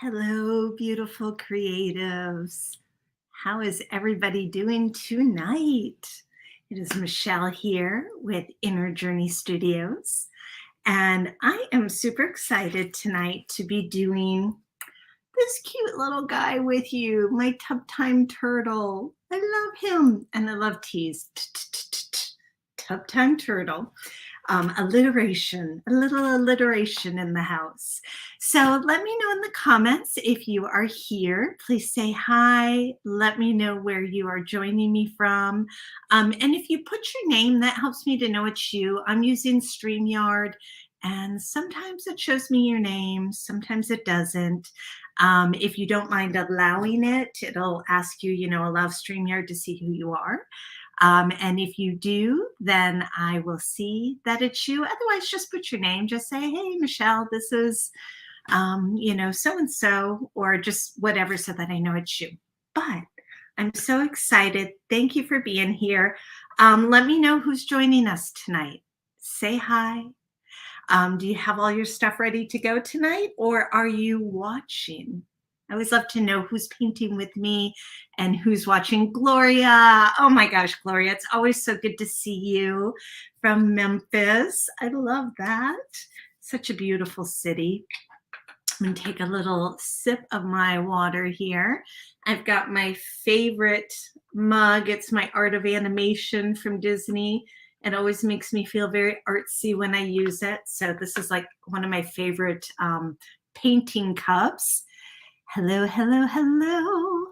Hello, beautiful creatives. How is everybody doing tonight? It is Mychele here with Inner Journey Studios, and I am super excited tonight to be doing this cute little guy with you, my tub time turtle. I love him, and I love teas. Tub time turtle. Alliteration, a little alliteration in the house. So let me know in the comments if you are here. Please say hi. Let me know where you are joining me from. And if you put your name, that helps me to know it's you. I'm using StreamYard, and sometimes it shows me your name, sometimes it doesn't. If you don't mind allowing it, it'll ask you, allow StreamYard to see who you are. And if you do, then I will see that it's you. Otherwise, just put your name. Just say, hey, Mychele, this is, so-and-so, or just whatever, so that I know it's you. But I'm so excited. Thank you for being here. Let me know who's joining us tonight. Say hi. Do you have all your stuff ready to go tonight, or are you watching? I always love to know who's painting with me and who's watching. Gloria. Oh my gosh, Gloria, it's always so good to see you from Memphis. I love that. Such a beautiful city. I'm going to take a little sip of my water here. I've got my favorite mug. It's my Art of Animation from Disney. It always makes me feel very artsy when I use it. So this is like one of my favorite painting cups. Hello, hello, hello.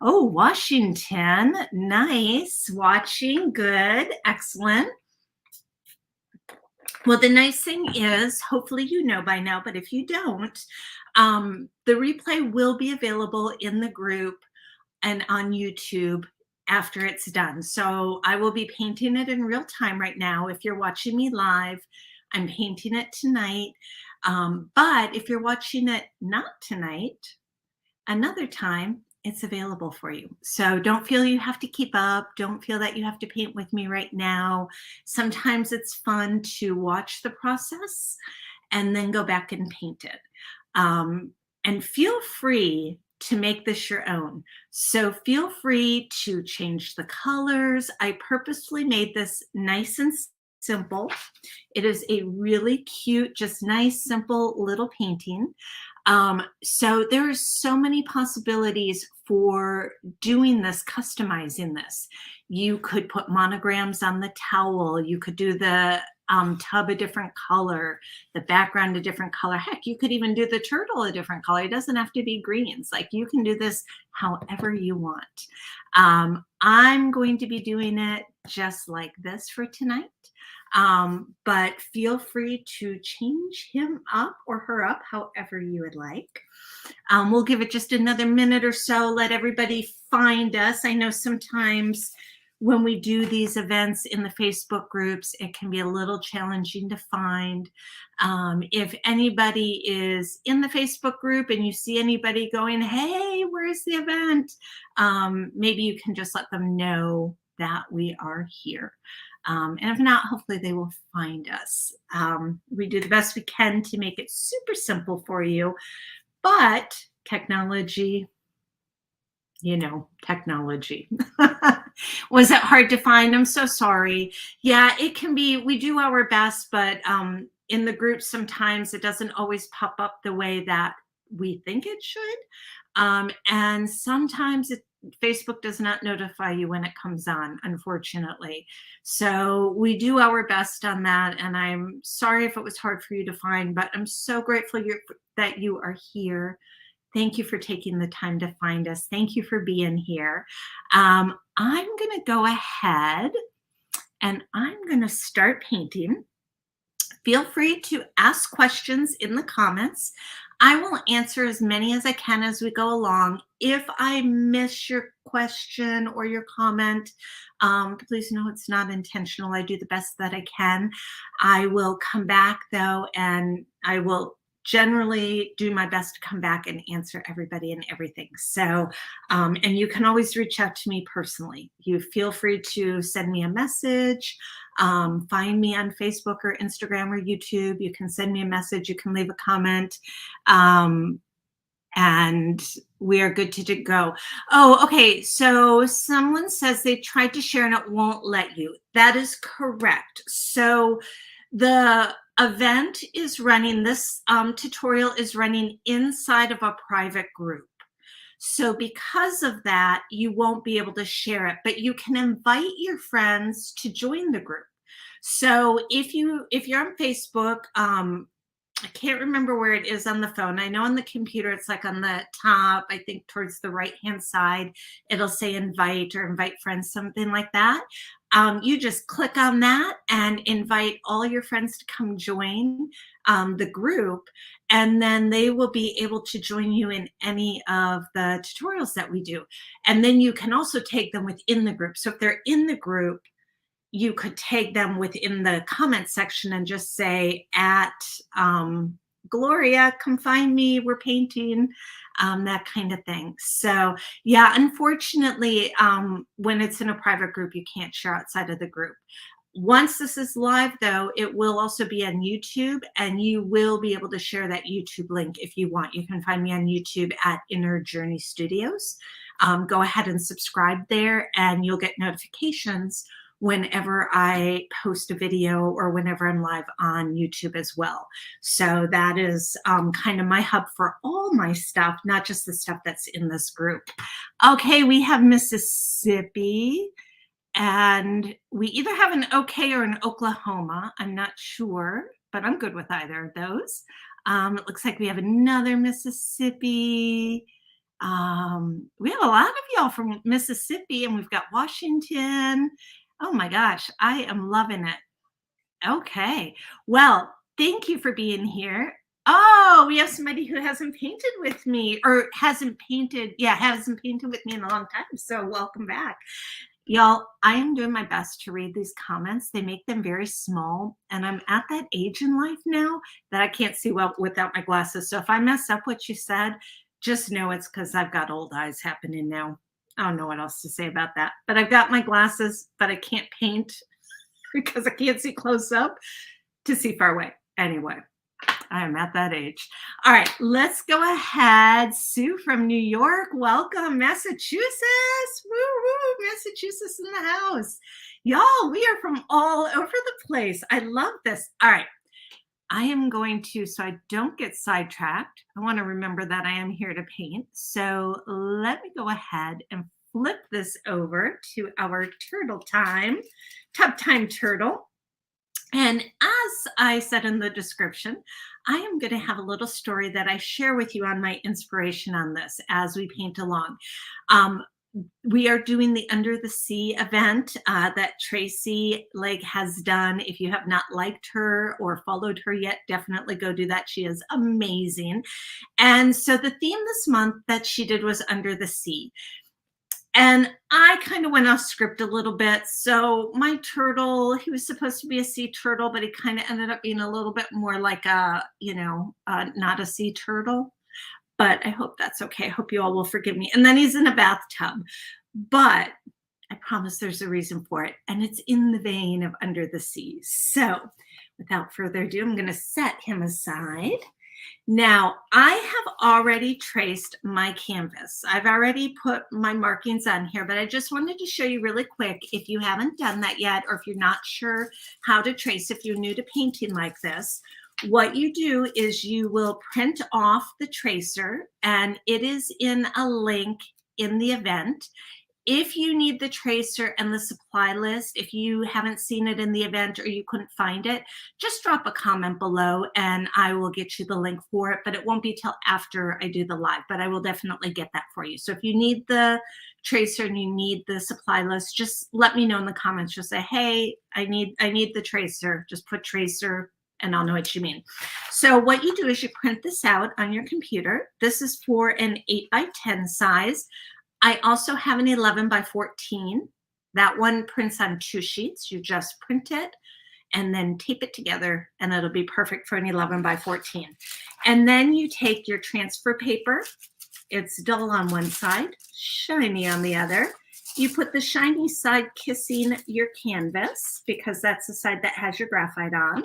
Oh, Washington. Nice. Watching. Good. Excellent. Well, the nice thing is, hopefully you know by now, but if you don't, the replay will be available in the group and on YouTube after it's done. So I will be painting it in real time right now. If you're watching me live, I'm painting it tonight. But if you're watching it not tonight, another time, it's available for you. So don't feel you have to keep up. Don't feel that you have to paint with me right now. Sometimes it's fun to watch the process and then go back and paint it. And feel free to make this your own. So feel free to change the colors. I purposefully made this nice and simple. It is a really cute, just nice, simple little painting. So there are so many possibilities for doing this, customizing this. You could put monograms on the towel. You could do the tub a different color, the background a different color. Heck, you could even do the turtle a different color. It doesn't have to be greens. Like, you can do this however you want. I'm going to be doing it just like this for tonight. But feel free to change him up or her up however you would like. We'll give it just another minute or so, let everybody find us. I know sometimes when we do these events in the Facebook groups, it can be a little challenging to find. If anybody is in the Facebook group and you see anybody going, hey, where's the event? Maybe you can just let them know that we are here. And if not, hopefully they will find us. We do the best we can to make it super simple for you, but technology, technology. Was it hard to find? I'm so sorry. Yeah, it can be. We do our best, but in the group, sometimes it doesn't always pop up the way that we think it should. And sometimes Facebook does not notify you when it comes on, unfortunately. So we do our best on that. And I'm sorry if it was hard for you to find, but I'm so grateful that you are here. Thank you for taking the time to find us. Thank you for being here. I'm going to go ahead and I'm going to start painting. Feel free to ask questions in the comments. I will answer as many as I can as we go along. If I miss your question or your comment, please know it's not intentional. I do the best that I can. I will come back though, and I will generally do my best to come back and answer everybody and everything. So, and you can always reach out to me personally. You feel free to send me a message, find me on Facebook or Instagram or YouTube. You can send me a message. You can leave a comment. and we are good to go. Oh, okay. So someone says they tried to share and it won't let you. That is correct. So the event is running, this tutorial is running inside of a private group. So because of that, you won't be able to share it, but you can invite your friends to join the group. So if you're on Facebook, I can't remember where it is on the phone. I know on the computer, it's like on the top, I think towards the right-hand side, it'll say invite or invite friends, something like that. You just click on that and invite all your friends to come join the group, and then they will be able to join you in any of the tutorials that we do. And then you can also take them within the group. So if they're in the group, you could tag them within the comment section and just say at Gloria, come find me, we're painting, that kind of thing. So yeah, unfortunately, when it's in a private group, you can't share outside of the group. Once this is live, though, it will also be on YouTube, and you will be able to share that YouTube link if you want. You can find me on YouTube at Inner Journey Studios. Go ahead and subscribe there, and you'll get notifications whenever I post a video or whenever I'm live on YouTube as well. So that is kind of my hub for all my stuff, not just the stuff that's in this group. Okay, we have Mississippi, and we either have an OK or an Oklahoma. I'm not sure, but I'm good with either of those. It looks like we have another Mississippi. We have a lot of y'all from Mississippi, and we've got Washington. Oh my gosh, I am loving it. Okay. Well, thank you for being here. Oh, we have somebody who hasn't painted with me, or hasn't painted with me in a long time. So welcome back. Y'all, I am doing my best to read these comments. They make them very small, and I'm at that age in life now that I can't see well without my glasses. So if I mess up what you said, just know it's because I've got old eyes happening now. I don't know what else to say about that. But I've got my glasses, but I can't paint because I can't see close up to see far away. Anyway, I am at that age. All right, let's go ahead. Sue from New York, welcome. Massachusetts, woo-woo, Massachusetts in the house. Y'all, we are from all over the place. I love this. All right, I am going to, so I don't get sidetracked, I want to remember that I am here to paint. So let me go ahead and flip this over to our turtle time, tub time turtle. And as I said in the description, I am going to have a little story that I share with you on my inspiration on this as we paint along. We are doing the Under the Sea event that Tracy has done. If you have not liked her or followed her yet, definitely go do that. She is amazing. And so the theme this month that she did was Under the Sea. And I kind of went off script a little bit. So my turtle, he was supposed to be a sea turtle, but he kind of ended up being a little bit more like a, not a sea turtle. But I hope that's okay. I hope you all will forgive me. And then he's in a bathtub. But I promise there's a reason for it. And it's in the vein of Under the Sea. So without further ado, I'm going to set him aside. Now, I have already traced my canvas. I've already put my markings on here, but I just wanted to show you really quick, if you haven't done that yet, or if you're not sure how to trace, if you're new to painting like this, what you do is you will print off the tracer, and it is in a link in the event. If you need the tracer and the supply list, if you haven't seen it in the event or you couldn't find it, just drop a comment below and I will get you the link for it, but it won't be till after I do the live, but I will definitely get that for you. So if you need the tracer and you need the supply list, just let me know in the comments. Just say, hey, I need the tracer. Just put tracer and I'll know what you mean. So what you do is you print this out on your computer. This is for an 8x10 size. I also have an 11 by 14. That one prints on 2 sheets. You just print it and then tape it together and it'll be perfect for an 11 by 14. And then you take your transfer paper. It's dull on one side, shiny on the other. You put the shiny side kissing your canvas because that's the side that has your graphite on.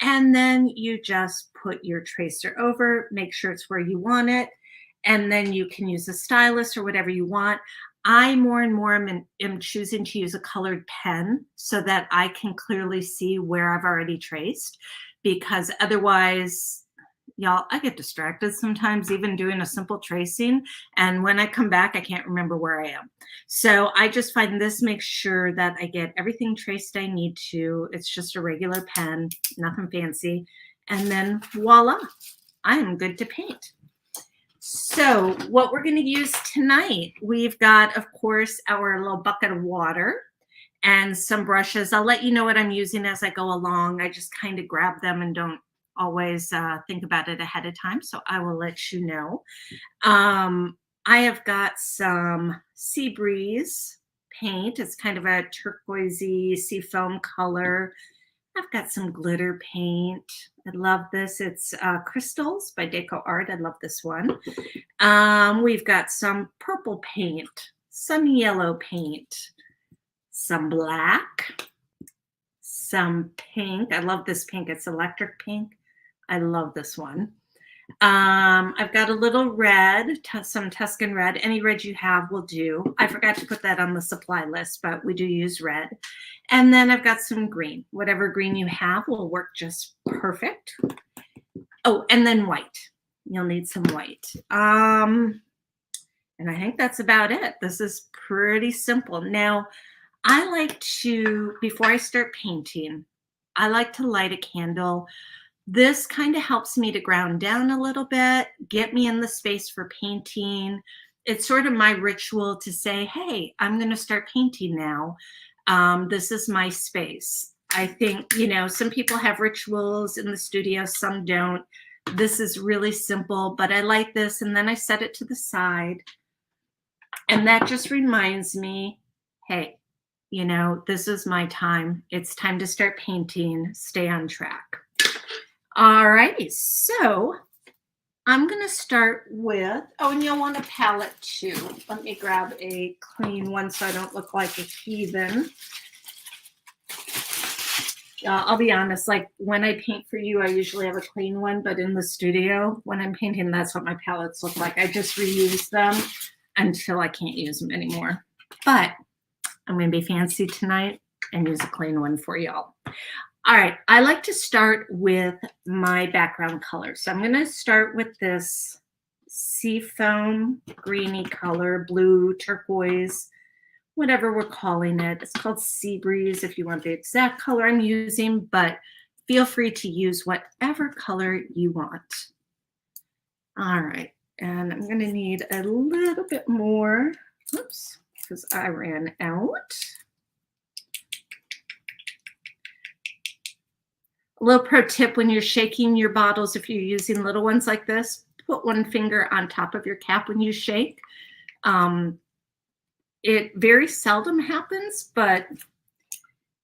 And then you just put your tracer over, make sure it's where you want it. and then you can use a stylus or whatever you want. I more and more am choosing to use a colored pen so that I can clearly see where I've already traced, because otherwise, y'all, I get distracted sometimes even doing a simple tracing. And when I come back, I can't remember where I am. So I just find this makes sure that I get everything traced I need to. It's just a regular pen, nothing fancy. And then voila, I am good to paint. So what we're going to use tonight, we've got, of course, our little bucket of water and some brushes. I'll let you know what I'm using as I go along. I just kind of grab them and don't always think about it ahead of time. So I will let you know. I have got some Sea Breeze paint. It's kind of a turquoisey seafoam color. I've got some glitter paint. I love this. It's Crystals by Deco Art. I love this one. We've got some purple paint, some yellow paint, some black, some pink. I love this pink. It's electric pink. I love this one. I've got a little red, some Tuscan red. Any red you have will do. I forgot to put that on the supply list, but we do use red. And then I've got some green. Whatever green you have will work just perfect. Oh, and then white. You'll need some white. And I think that's about it. This is pretty simple. Now, I like to, before I start painting, I like to light a candle. This kind of helps me to ground down a little bit, get me in the space for painting. It's sort of my ritual to say, hey, I'm going to start painting now. This is my space. I think, you know, some people have rituals in the studio, some don't. This is really simple, but I like this. And then I set it to the side. And that just reminds me, hey, you know, this is my time. It's time to start painting. Stay on track. All right, so I'm going to start with, oh, and you'll want a palette too. Let me grab a clean one so I don't look like a heathen. I'll be honest, like when I paint for you, I usually have a clean one, but in the studio, when I'm painting, that's what my palettes look like. I just reuse them until I can't use them anymore. But I'm going to be fancy tonight and use a clean one for y'all. All right, I like to start with my background color. So I'm going to start with this seafoam greeny color, blue, turquoise, whatever we're calling it. It's called Sea Breeze if you want the exact color I'm using, but feel free to use whatever color you want. All right, and I'm going to need a little bit more, oops, because I ran out. A little pro tip when you're shaking your bottles, if you're using little ones like this, put one finger on top of your cap when you shake. It very seldom happens, but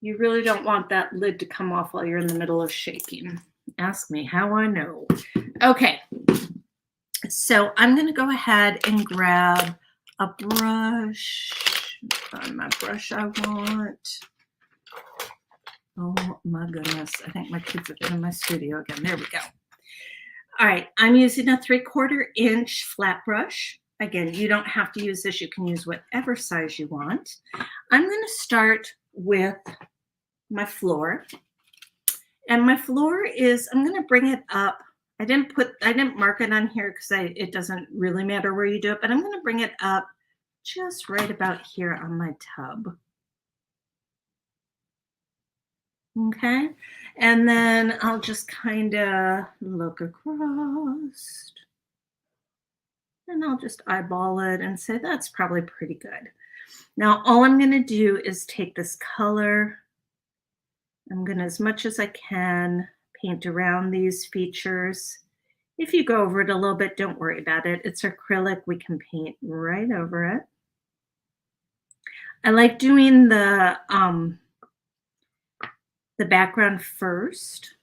you really don't want that lid to come off while you're in the middle of shaking. Ask me how I know. Okay, so I'm going to go ahead and grab a brush. Find my brush I want. Oh my goodness. I think my kids have been in my studio again. There we go. All right. I'm using a 3/4 inch flat brush. Again, you don't have to use this. You can use whatever size you want. I'm going to start with my floor. And my floor is, I'm going to bring it up. I didn't mark it on here because it doesn't really matter where you do it, but I'm going to bring it up just right about here on my tub. Okay, and then I'll just kind of look across and I'll just eyeball it and say that's probably pretty good. Now, all I'm going to do is take this color. I'm going to, as much as I can, paint around these features. If you go over it a little bit, don't worry about it. It's acrylic. We can paint right over it. I like doing the background first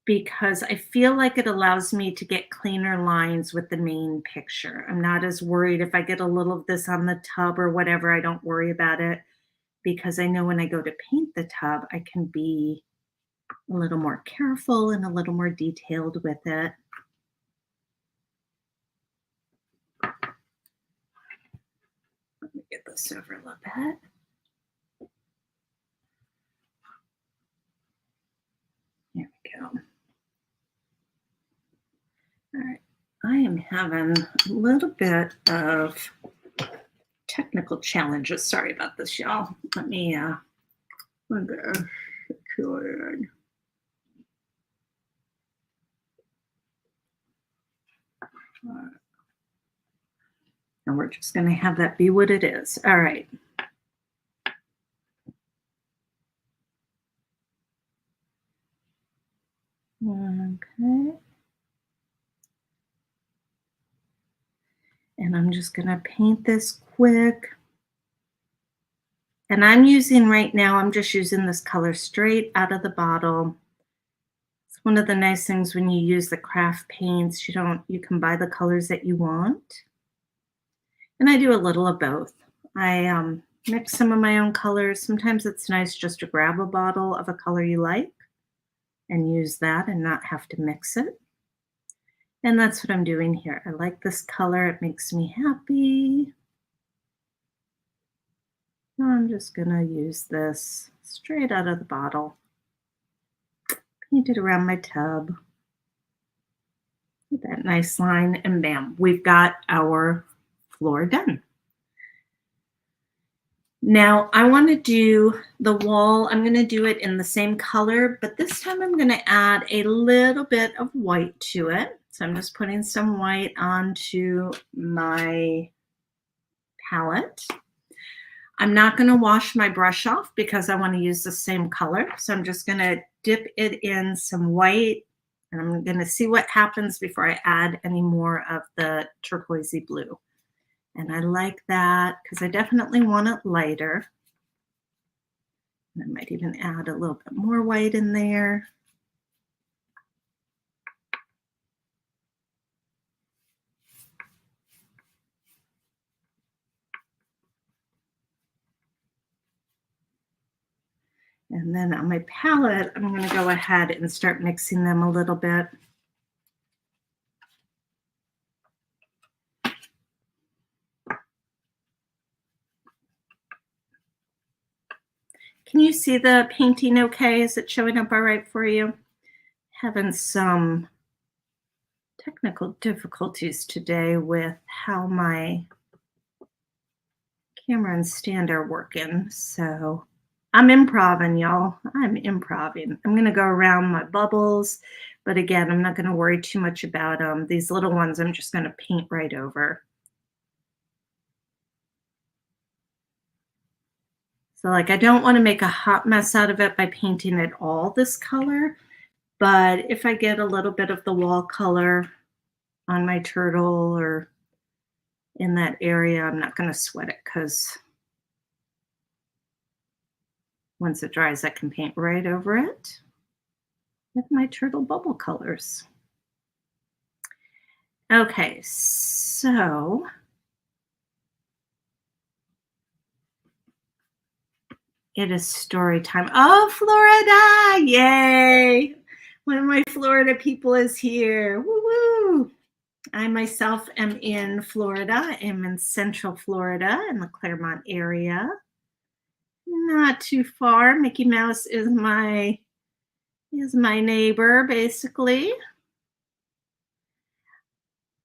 because I feel like it allows me to get cleaner lines with the main picture. I'm not as worried if I get a little of this on the tub or whatever. I don't worry about it because I know when I go to paint the tub, I can be a little more careful and a little more detailed with it. Let me get this over a little bit. There we go. All right. I am having a little bit of technical challenges. Sorry about this, y'all. Let me let me record. And we're just going to have that be what it is. All right. Okay. And I'm just going to paint this quick. And I'm using right now, I'm just using this color straight out of the bottle. It's one of the nice things when you use the craft paints, you can buy the colors that you want. And I do a little of both. I mix some of my own colors. Sometimes it's nice just to grab a bottle of a color you like and use that and not have to mix it. And that's what I'm doing here. I like this color. It makes me happy. So I'm just going to use this straight out of the bottle. Paint it around my tub. With that nice line, and bam, we've got our floor done. Now I want to do the wall. I'm going to do it in the same color, but this time I'm going to add a little bit of white to it. So I'm just putting some white onto my palette. I'm not going to wash my brush off because I want to use the same color. So I'm just going to dip it in some white, and I'm going to see what happens before I add any more of the turquoisey blue. And I like that because I definitely want it lighter. And I might even add a little bit more white in there. And then on my palette, I'm going to go ahead and start mixing them a little bit. Can you see the painting okay? Is it showing up all right for you? Having some technical difficulties today with how my camera and stand are working. So I'm improvising, y'all. I'm improvising. I'm going to go around my bubbles. But again, I'm not going to worry too much about them. These little ones, I'm just going to paint right over. So like, I don't want to make a hot mess out of it by painting it all this color. But if I get a little bit of the wall color on my turtle or in that area, I'm not going to sweat it because once it dries, I can paint right over it with my turtle bubble colors. Okay, so it is story time. Oh, Florida! Yay! One of my Florida people is here. Woo-woo! I myself am in Florida. I'm in Central Florida in the Claremont area. Not too far. Mickey Mouse is my neighbor, basically.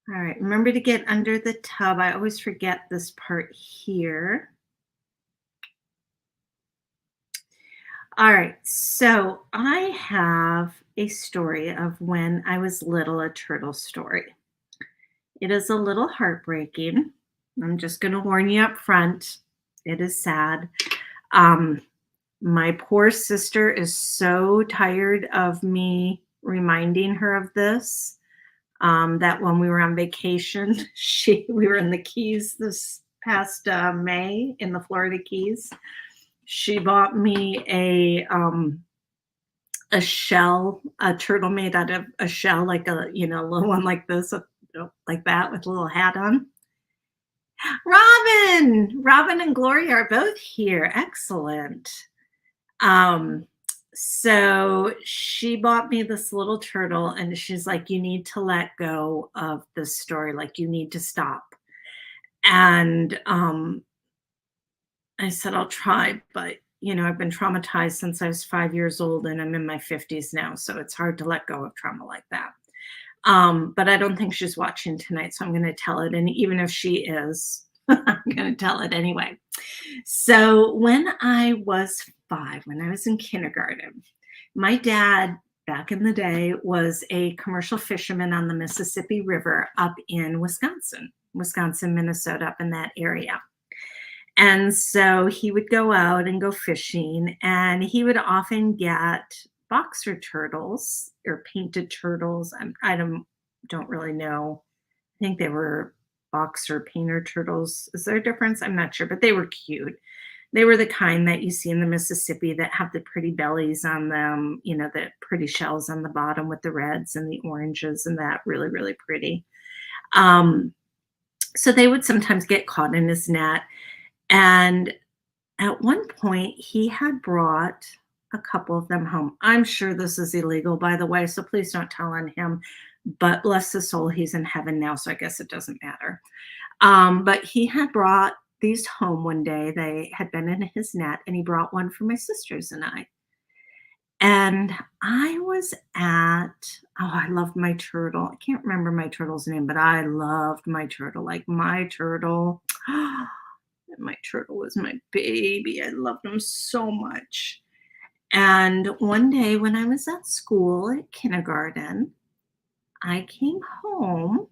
All right, remember to get under the tub. I always forget this part here. All right, so I have a story of when I was little, a turtle story. It is a little heartbreaking. I'm just going to warn you up front. It is sad. My poor sister is so tired of me reminding her of this, that when we were on vacation, we were in the Keys this past May in the Florida Keys. She bought me a shell, a turtle made out of a shell, like a little one like this, like that with a little hat on. Robin and Gloria are both here. Excellent. So she bought me this little turtle and she's like, you need to let go of this story. Like, you need to stop. And I said, "I'll try," but, I've been traumatized since I was 5 years old, and I'm in my 50s now, so it's hard to let go of trauma like that. But I don't think she's watching tonight, so I'm gonna tell it, and even if she is, I'm gonna tell it anyway. So, when I was 5, when I was in kindergarten, my dad, back in the day, was a commercial fisherman on the Mississippi River up in Wisconsin, Minnesota, up in that area. And so he would go out and go fishing, and he would often get boxer turtles or painted turtles. I don't really know. I think they were boxer painter turtles. Is there a difference? I'm not sure, but they were cute. They were the kind that you see in the Mississippi that have the pretty bellies on them, the pretty shells on the bottom with the reds and the oranges and that really, really pretty. Um, so they would sometimes get caught in his net. And at one point, he had brought a couple of them home. I'm sure this is illegal, by the way, so please don't tell on him. But bless his soul, he's in heaven now, so I guess it doesn't matter. But he had brought these home one day. They had been in his net, and he brought one for my sisters and I. And I was I loved my turtle. I can't remember my turtle's name, but I loved my turtle. Like my turtle. My turtle was my baby. I loved him so much. And one day when I was at school at kindergarten, I came home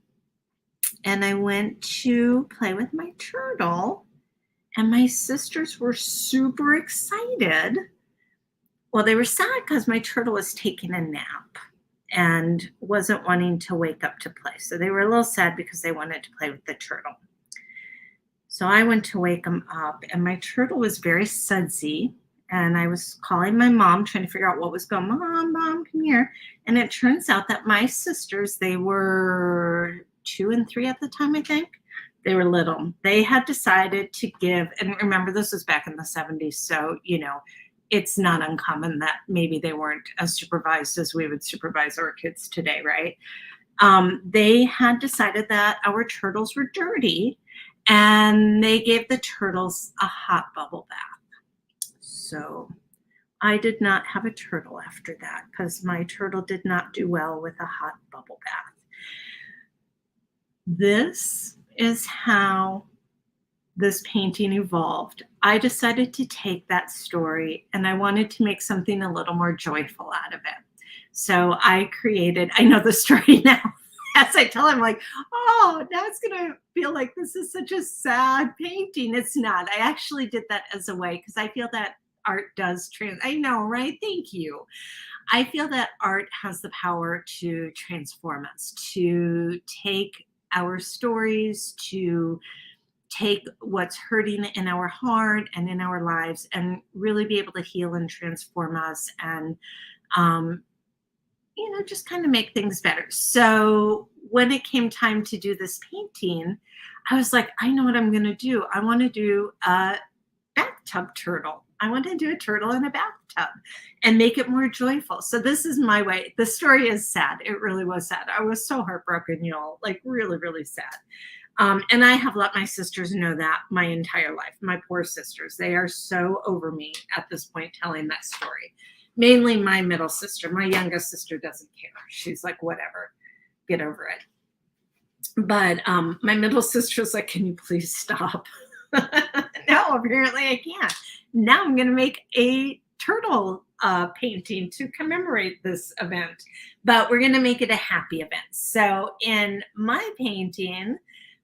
and I went to play with my turtle, and my sisters were super excited. Well, they were sad because my turtle was taking a nap and wasn't wanting to wake up to play. So they were a little sad because they wanted to play with the turtle. So I went to wake him up, and my turtle was very sudsy. And I was calling my mom, trying to figure out what was going on. Mom, come here. And it turns out that my sisters, they were 2 and 3 at the time, I think. They were little. They had decided to give, and remember, this was back in the 70s. So, it's not uncommon that maybe they weren't as supervised as we would supervise our kids today, right? They had decided that our turtles were dirty, and they gave the turtles a hot bubble bath. So I did not have a turtle after that because my turtle did not do well with a hot bubble bath. This is how this painting evolved. I decided to take that story and I wanted to make something a little more joyful out of it. So I know the story now. As I tell him, like, oh, now it's going to feel like this is such a sad painting. It's not. I actually did that as a way because I feel that art does I know, right? Thank you. I feel that art has the power to transform us, to take our stories, to take what's hurting in our heart and in our lives and really be able to heal and transform us and um, just kind of make things better. So when it came time to do this painting, I was like, I know what I'm going to do. I want to do a bathtub turtle. I want to do a turtle in a bathtub and make it more joyful. So this is my way. The story is sad. It really was sad. I was so heartbroken, y'all, like really, really sad. And I have let my sisters know that my entire life. My poor sisters, they are so over me at this point telling that story. Mainly my middle sister. My youngest sister doesn't care. She's like, whatever, get over it. But my middle sister's like, can you please stop? No, apparently I can't. Now I'm going to make a turtle painting to commemorate this event, but we're going to make it a happy event. So in my painting,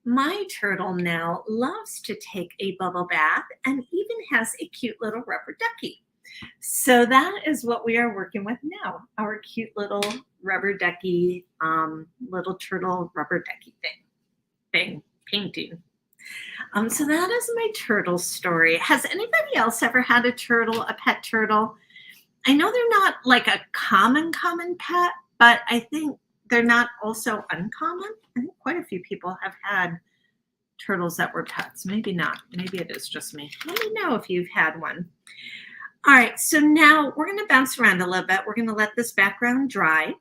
my turtle now loves to take a bubble bath and even has a cute little rubber ducky. So that is what we are working with now, our cute little rubber ducky, little turtle rubber ducky thing painting. So that is my turtle story. Has anybody else ever had a pet turtle? I know they're not like a common pet, but I think they're not also uncommon. I think quite a few people have had turtles that were pets. Maybe not. Maybe it is just me. Let me know if you've had one. All right, so now we're going to bounce around a little bit. We're going to let this background dry.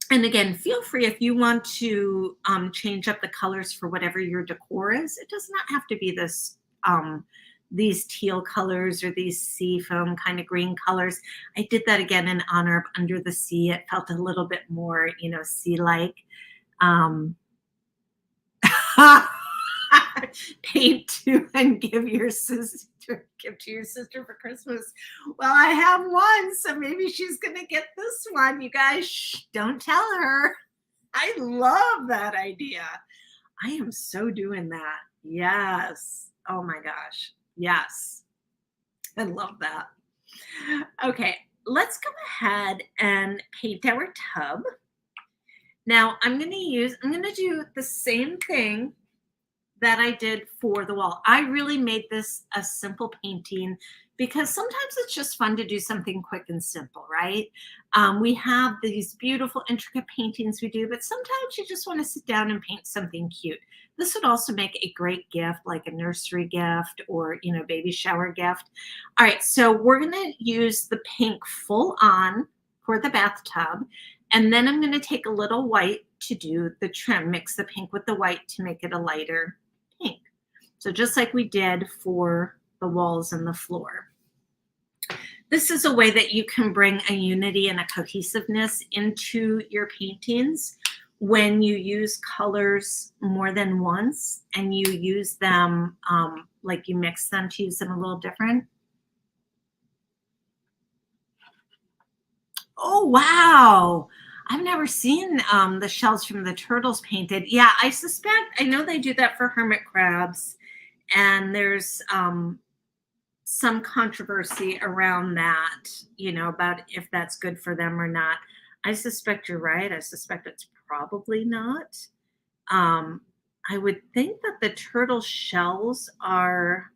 And again, feel free if you want to change up the colors for whatever your decor is. It does not have to be this these teal colors or these sea foam kind of green colors. I did that again in honor of Under the Sea. It felt a little bit more, sea-like. Um, paint to and give to your sister for Christmas. Well, I have one, so maybe she's gonna get this one. You guys, shh, don't tell her. I love that idea. I am so doing that. Yes. Oh my gosh. Yes. I love that. Okay, let's go ahead and paint our tub. Now I'm going to do the same thing that I did for the wall. I really made this a simple painting because sometimes it's just fun to do something quick and simple, right? We have these beautiful, intricate paintings we do, but sometimes you just want to sit down and paint something cute. This would also make a great gift, like a nursery gift or, baby shower gift. All right, so we're going to use the pink full on for the bathtub. And then I'm going to take a little white to do the trim, mix the pink with the white to make it a lighter pink. So just like we did for the walls and the floor. This is a way that you can bring a unity and a cohesiveness into your paintings when you use colors more than once and you use them, like you mix them to use them a little different. Oh, wow. I've never seen the shells from the turtles painted. Yeah, I know they do that for hermit crabs. And there's some controversy around that, about if that's good for them or not. I suspect you're right. I suspect it's probably not. I would think that the turtle shells are,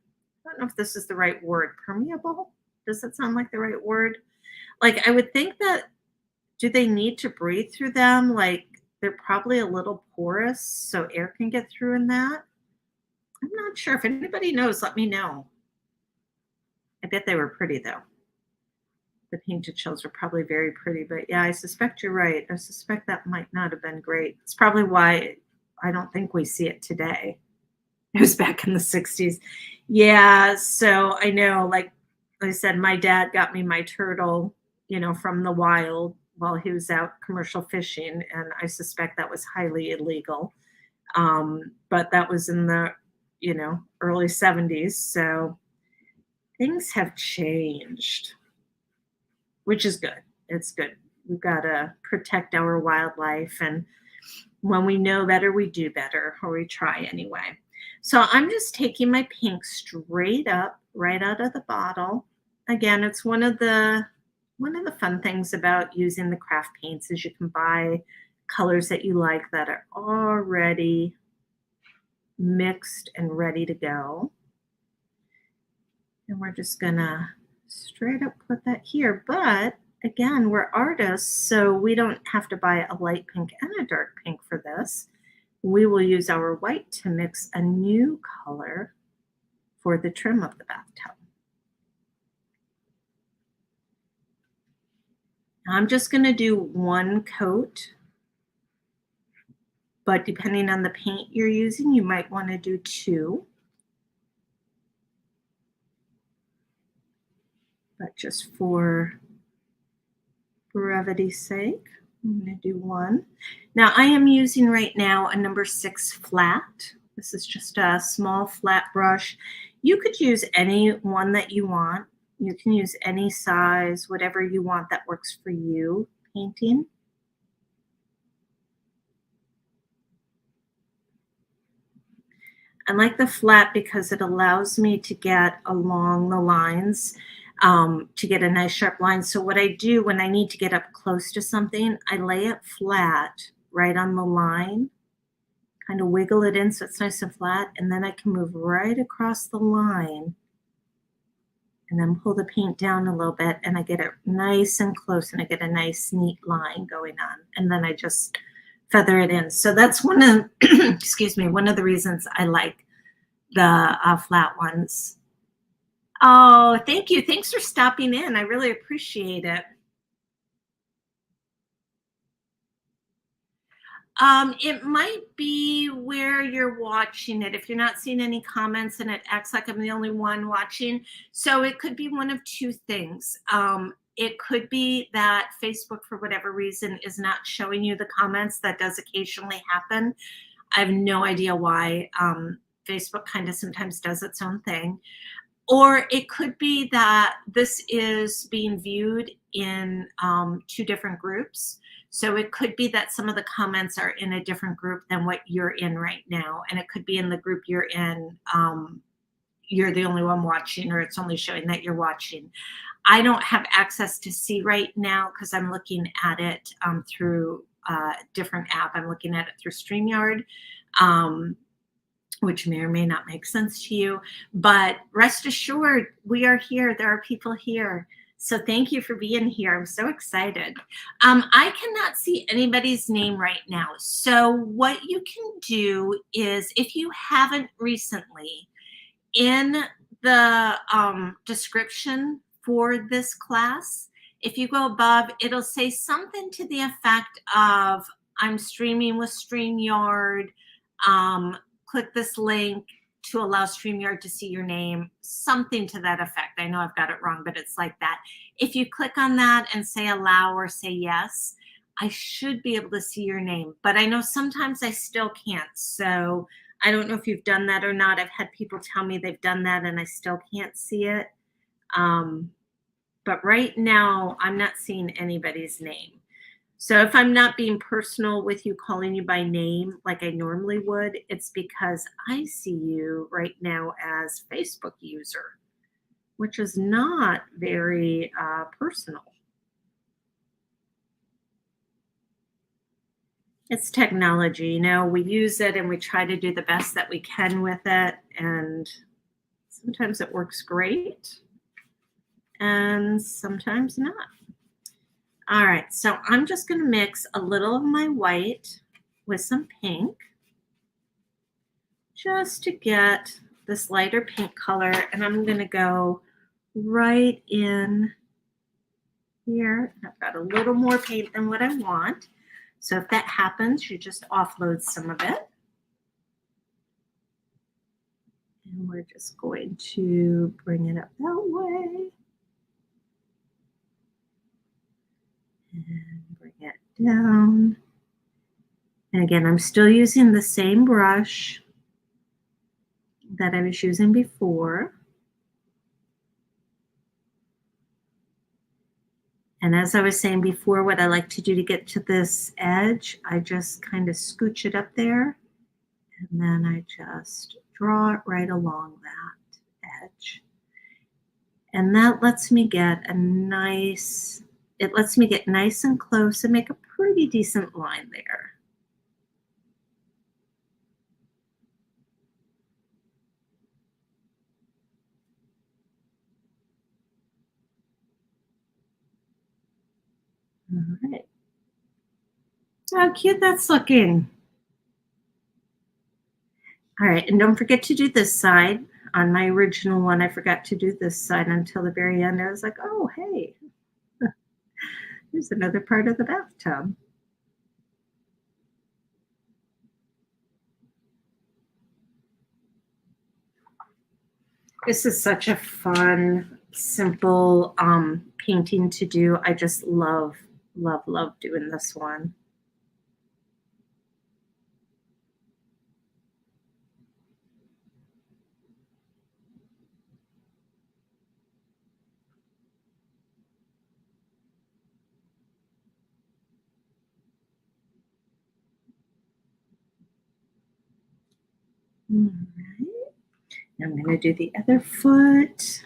I don't know if this is the right word, permeable? Does that sound like the right word? Like, I would think that, do they need to breathe through them? Like, they're probably a little porous so air can get through in that. I'm not sure. If anybody knows, let me know. I bet they were pretty, though. The painted shells are probably very pretty, but yeah, I suspect you're right. I suspect that might not have been great. It's probably why I don't think we see it today. It was back in the 60s. Yeah, so I know, like I said, my dad got me my turtle, from the wild while he was out commercial fishing, and I suspect that was highly illegal. But that was in the, early 70s, so things have changed, which is good. It's good. We've got to protect our wildlife. And when we know better, we do better, or we try anyway. So I'm just taking my pink straight up, right out of the bottle. Again, it's one of the fun things about using the craft paints is you can buy colors that you like that are already mixed and ready to go. And we're just gonna straight up put that here. But again, we're artists, so we don't have to buy a light pink and a dark pink for this. We will use our white to mix a new color for the trim of the bathtub. Now I'm just gonna do one coat, but depending on the paint you're using, you might wanna do two. But just for brevity's sake, I'm going to do one. Now I am using right now a number 6 flat. This is just a small flat brush. You could use any one that you want. You can use any size, whatever you want that works for you painting. I like the flat because it allows me to get along the lines, to get a nice sharp line. So what I do when I need to get up close to something, I lay it flat right on the line, kind of wiggle it in so it's nice and flat, and then I can move right across the line and then pull the paint down a little bit and I get it nice and close and I get a nice neat line going on. And then I just feather it in. So that's one of, excuse me, one of the reasons I like the flat ones. Oh, thank you. Thanks for stopping in. I really appreciate it. It might be where you're watching it. If you're not seeing any comments and it acts like I'm the only one watching. So it could be one of two things. It could be that Facebook, for whatever reason, is not showing you the comments. That does occasionally happen. I have no idea why. Facebook kind of sometimes does its own thing. Or it could be that this is being viewed in two different groups. So it could be that some of the comments are in a different group than what you're in right now. And it could be in the group you're in, you're the only one watching, or it's only showing that you're watching. I don't have access to see right now because I'm looking at it through a different app. I'm looking at it through StreamYard. Um, which may or may not make sense to you. But rest assured, we are here. There are people here. So thank you for being here. I'm so excited. I cannot see anybody's name right now. So what you can do is, if you haven't recently, in the description for this class, if you go above, it'll say something to the effect of, I'm streaming with StreamYard. Um, Click this link to allow StreamYard to see your name, something to that effect. I know I've got it wrong, but it's like that. If you click on that and say allow or say yes, I should be able to see your name. But I know sometimes I still can't. So I don't know if you've done that or not. I've had people tell me they've done that and I still can't see it. But right now, I'm not seeing anybody's name. So if I'm not being personal with you, calling you by name like I normally would, it's because I see you right now as Facebook user, which is not very personal. It's technology, you know, we use it and we try to do the best that we can with it. And sometimes it works great and sometimes not. All right, so I'm just going to mix a little of my white with some pink just to get this lighter pink color, and I'm going to go right in here. I've got a little more paint than what I want. So if that happens, you just offload some of it. And we're just going to bring it up that way. And bring it down. And again, I'm still using the same brush that I was using before. And as I was saying before, what I like to do to get to this edge, I just kind of scooch it up there. And then I just draw it right along that edge. And that lets me get a nice, it lets me get nice and close and make a pretty decent line there. All right. How cute that's looking. All right, and don't forget to do this side. On my original one, I forgot to do this side until the very end. I was like, oh, hey, here's another part of the bathtub. This is such a fun, simple painting to do. I just love, love, love doing this one. All right. I'm going to do the other foot.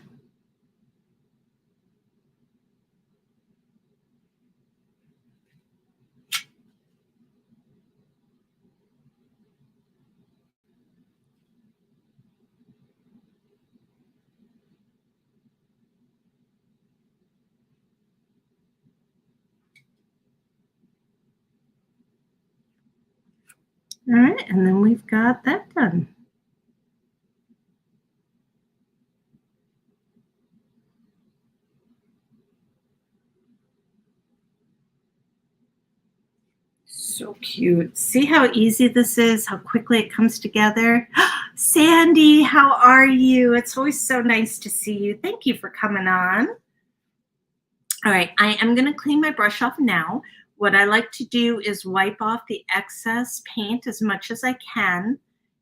All right, and then we've got that done. So cute. See how easy this is, how quickly it comes together? Sandy, how are you? It's always so nice to see you. Thank you for coming on. All right, I am going to clean my brush off now. What I like to do is wipe off the excess paint as much as I can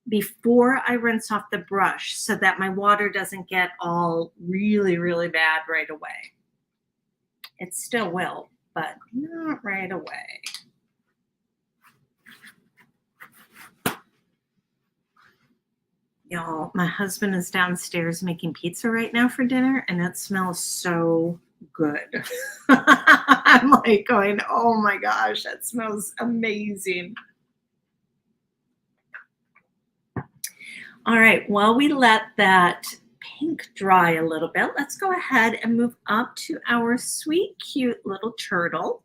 before I rinse off the brush so that my water doesn't get all really, really bad right away. It still will, but not right away. Y'all, my husband is downstairs making pizza right now for dinner, and it smells so good. I'm like going, oh my gosh, that smells amazing. All right, while we let that pink dry a little bit, let's go ahead and move up to our sweet, cute little turtle.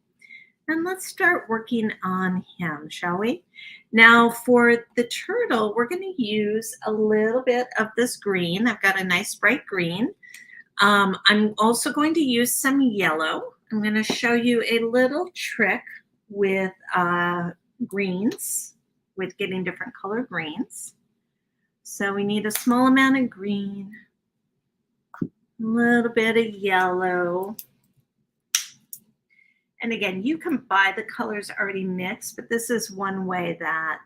And let's start working on him, shall we? Now for the turtle, we're going to use a little bit of this green. I've got a nice bright green. I'm also going to use some yellow. I'm going to show you a little trick with greens, with getting different color greens. So we need a small amount of green, a little bit of yellow. And again, you can buy the colors already mixed, but this is one way that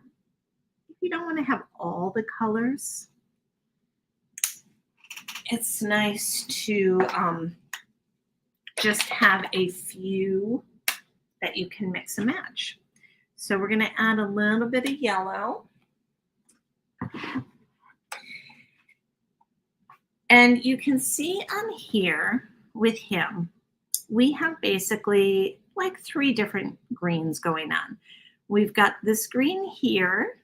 if you don't want to have all the colors, it's nice to just have a few that you can mix and match. So we're going to add a little bit of yellow. And you can see on here with him, we have basically like 3 different greens going on. We've got this green here.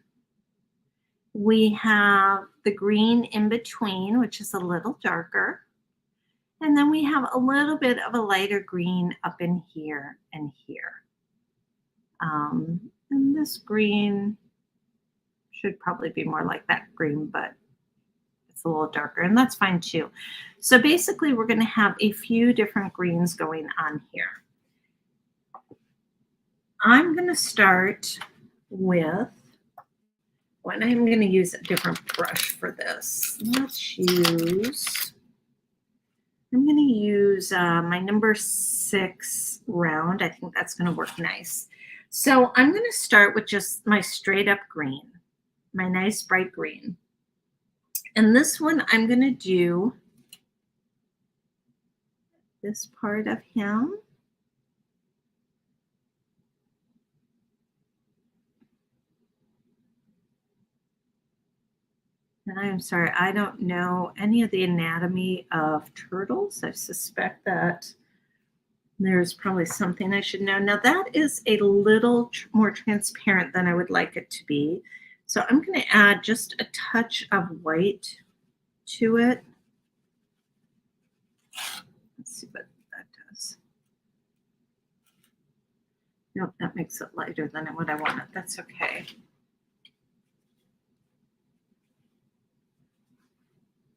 We have the green in between, which is a little darker. And then we have a little bit of a lighter green up in here and here. And this green should probably be more like that green, but it's a little darker, and that's fine too. So basically we're going to have a few different greens going on here. I'm going to start with, when I'm going to use a different brush for this. I'm going to use my number 6 round. I think that's going to work nice. So I'm going to start with just my straight up green, my nice bright green. And this one, I'm going to do this part of him. And I'm sorry, I don't know any of the anatomy of turtles. I suspect that there's probably something I should know. Now that is a little more transparent than I would like it to be. So I'm going to add just a touch of white to it. Let's see what that does. Nope, that makes it lighter than what I wanted. That's okay.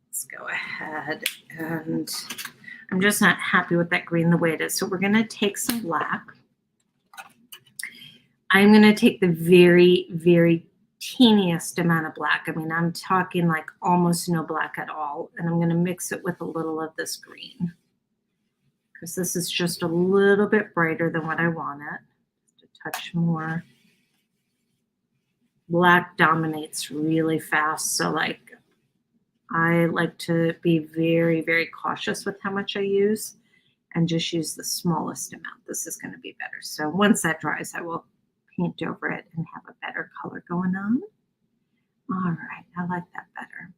Let's go ahead, and I'm just not happy with that green the way it is. So we're going to take some black. I'm going to take the very, very teeniest amount of black. I mean, I'm talking like almost no black at all. And I'm going to mix it with a little of this green, because this is just a little bit brighter than what I wanted. Just a touch more. Black dominates really fast. So like, I like to be very, very cautious with how much I use and just use the smallest amount. This is going to be better. So once that dries, I will paint over it and have a better color going on. All right, I like that better.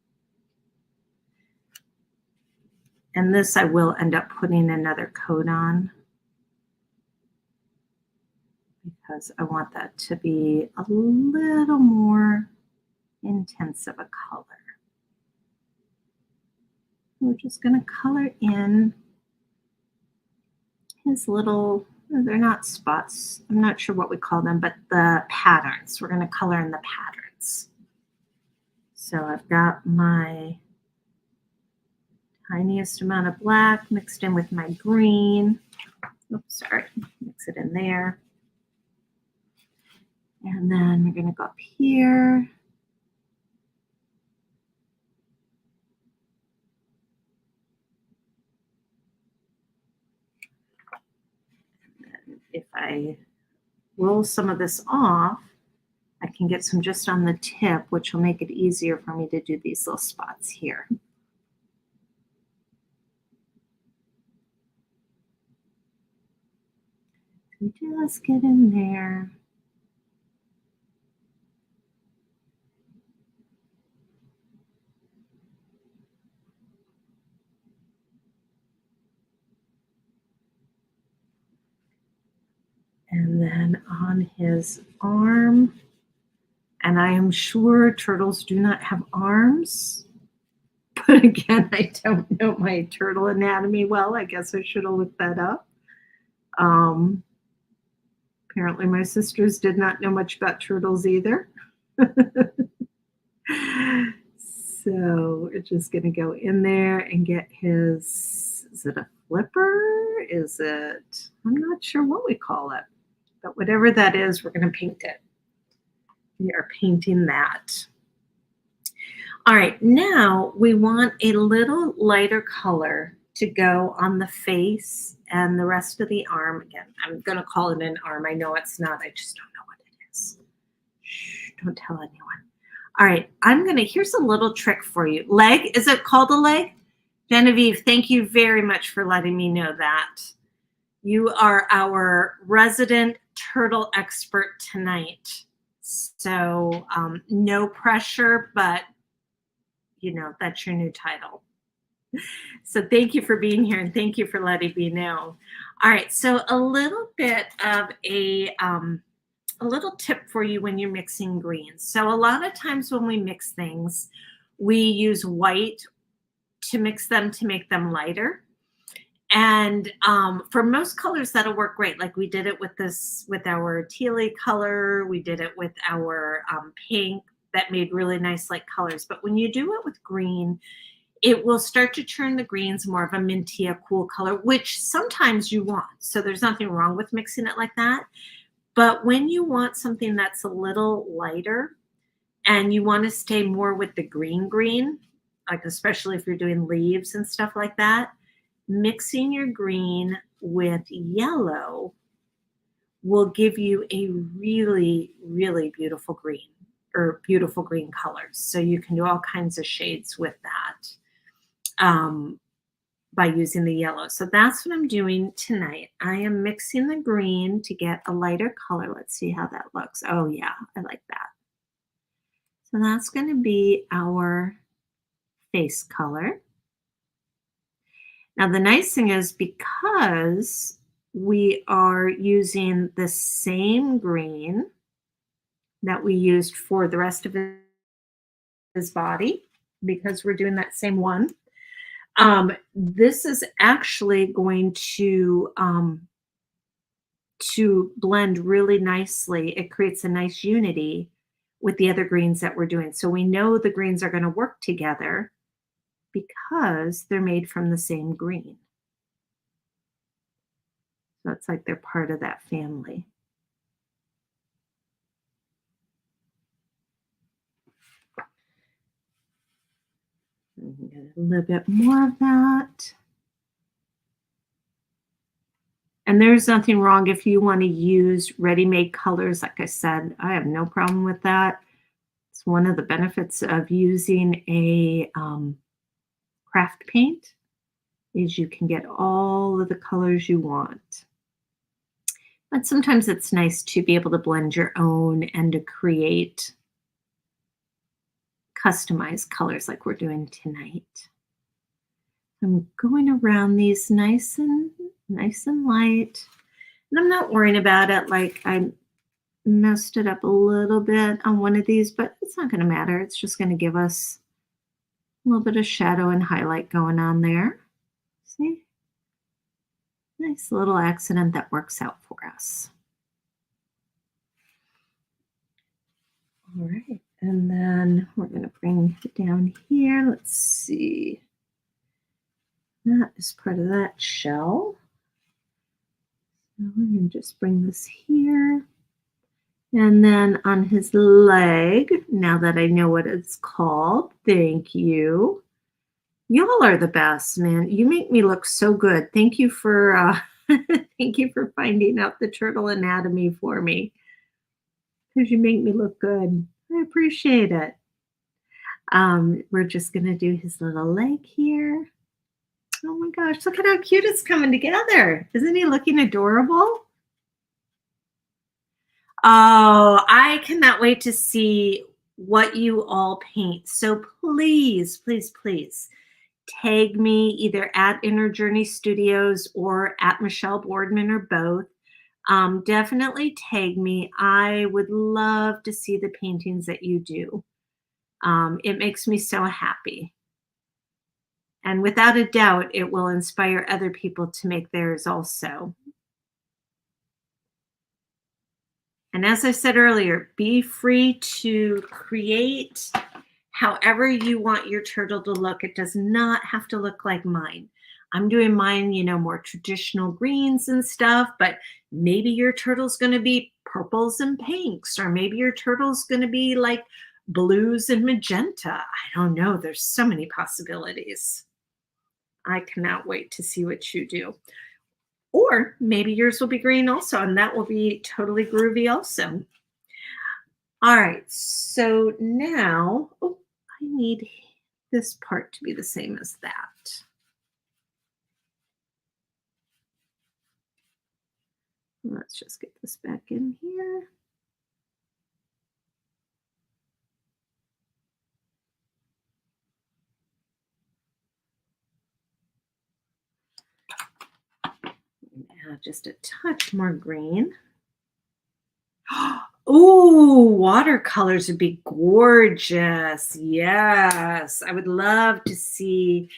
And this I will end up putting another coat on, because I want that to be a little more intense of a color. We're just going to color in his little, they're not spots, I'm not sure what we call them, but the patterns. We're going to color in the patterns. So I've got my tiniest amount of black mixed in with my green. Oops, sorry, mix it in there. And then we're going to go up here. If I roll some of this off, I can get some just on the tip, which will make it easier for me to do these little spots here. Just get in there. And then on his arm, and I am sure turtles do not have arms. But again, I don't know my turtle anatomy well. I guess I should have looked that up. Um, Apparently, my sisters did not know much about turtles either. So we're just going to go in there and get his, is it a flipper? Is it, I'm not sure what we call it, but whatever that is, we're going to paint it. We are painting that. All right, now we want a little lighter color to go on the face and the rest of the arm. Again, I'm going to call it an arm. I know it's not. I just don't know what it is. Shh, don't tell anyone. All right, here's a little trick for you. Leg, is it called a leg? Genevieve, thank you very much for letting me know that. You are our resident turtle expert tonight. So no pressure, but that's your new title. So thank you for being here and thank you for letting me know. All right, so a little bit of a little tip for you when you're mixing greens. So a lot of times when we mix things, we use white to mix them to make them lighter. And for most colors, that'll work great. Like we did it with our tealy color. We did it with our pink that made really nice light colors. But when you do it with green, it will start to turn the greens more of a minty, a cool color, which sometimes you want. So there's nothing wrong with mixing it like that. But when you want something that's a little lighter and you want to stay more with the green, like especially if you're doing leaves and stuff like that, mixing your green with yellow will give you a really, really beautiful green or beautiful green colors. So you can do all kinds of shades with that by using the yellow. So that's what I'm doing tonight. I am mixing the green to get a lighter color. Let's see how that looks. Oh yeah, I like that. So that's going to be our face color. Now the nice thing is because we are using the same green that we used for the rest of his body, because we're doing that same one, this is actually going to blend really nicely. It creates a nice unity with the other greens that we're doing. So we know the greens are going to work together because they're made from the same green. So it's like they're part of that family. Get a little bit more of that. And there's nothing wrong if you want to use ready-made colors. Like I said, I have no problem with that. It's one of the benefits of using a craft paint is you can get all of the colors you want. But sometimes it's nice to be able to blend your own and to create customized colors like we're doing tonight. I'm going around these nice and light. And I'm not worrying about it like I messed it up a little bit on one of these, but it's not going to matter. It's just going to give us a little bit of shadow and highlight going on there. See? Nice little accident that works out for us. All right. And then we're going to bring it down here. Let's see. That is part of that shell. So we're going to just bring this here. And then on his leg, now that I know what it's called, thank you. Y'all are the best, man. You make me look so good. Thank you for thank you for finding out the turtle anatomy for me because you make me look good. I appreciate it. We're just gonna do his little leg here. Oh my gosh, look at how cute it's coming together. Isn't he looking adorable? Oh, I cannot wait to see what you all paint. So please, please, please tag me either at Inner Journey Studios or at Mychele Boardman or both. Definitely tag me. I would love to see the paintings that you do. It makes me so happy. And without a doubt, it will inspire other people to make theirs also. And as I said earlier, be free to create however you want your turtle to look. It does not have to look like mine. I'm doing mine, more traditional greens and stuff, but maybe your turtle's going to be purples and pinks, or maybe your turtle's going to be like blues and magenta. I don't know. There's so many possibilities. I cannot wait to see what you do. Or maybe yours will be green also, and that will be totally groovy also. All right, so now, oh, I need this part to be the same as that. Let's just get this back in here. Add just a touch more green. Ooh, watercolors would be gorgeous. Yes, I would love to see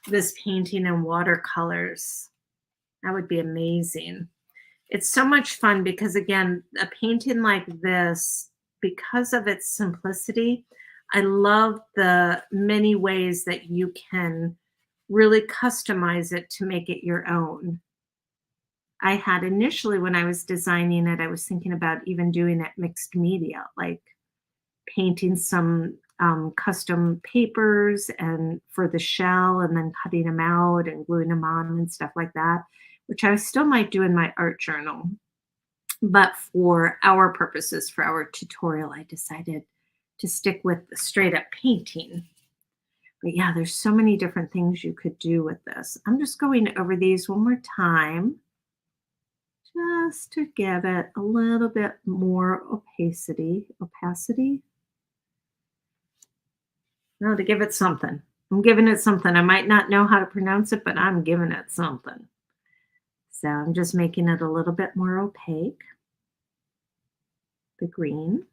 this painting in watercolors. That would be amazing. It's so much fun because, again, a painting like this, because of its simplicity, I love the many ways that you can really customize it to make it your own. I had initially, when I was designing it, I was thinking about even doing it mixed media, like painting some custom papers and for the shell and then cutting them out and gluing them on and stuff like that, which I still might do in my art journal. But for our purposes, for our tutorial, I decided to stick with the straight up painting. But yeah, there's so many different things you could do with this. I'm just going over these one more time just to give it a little bit more opacity. No, to give it something. I'm giving it something. I might not know how to pronounce it, but I'm giving it something. So I'm just making it a little bit more opaque. The green.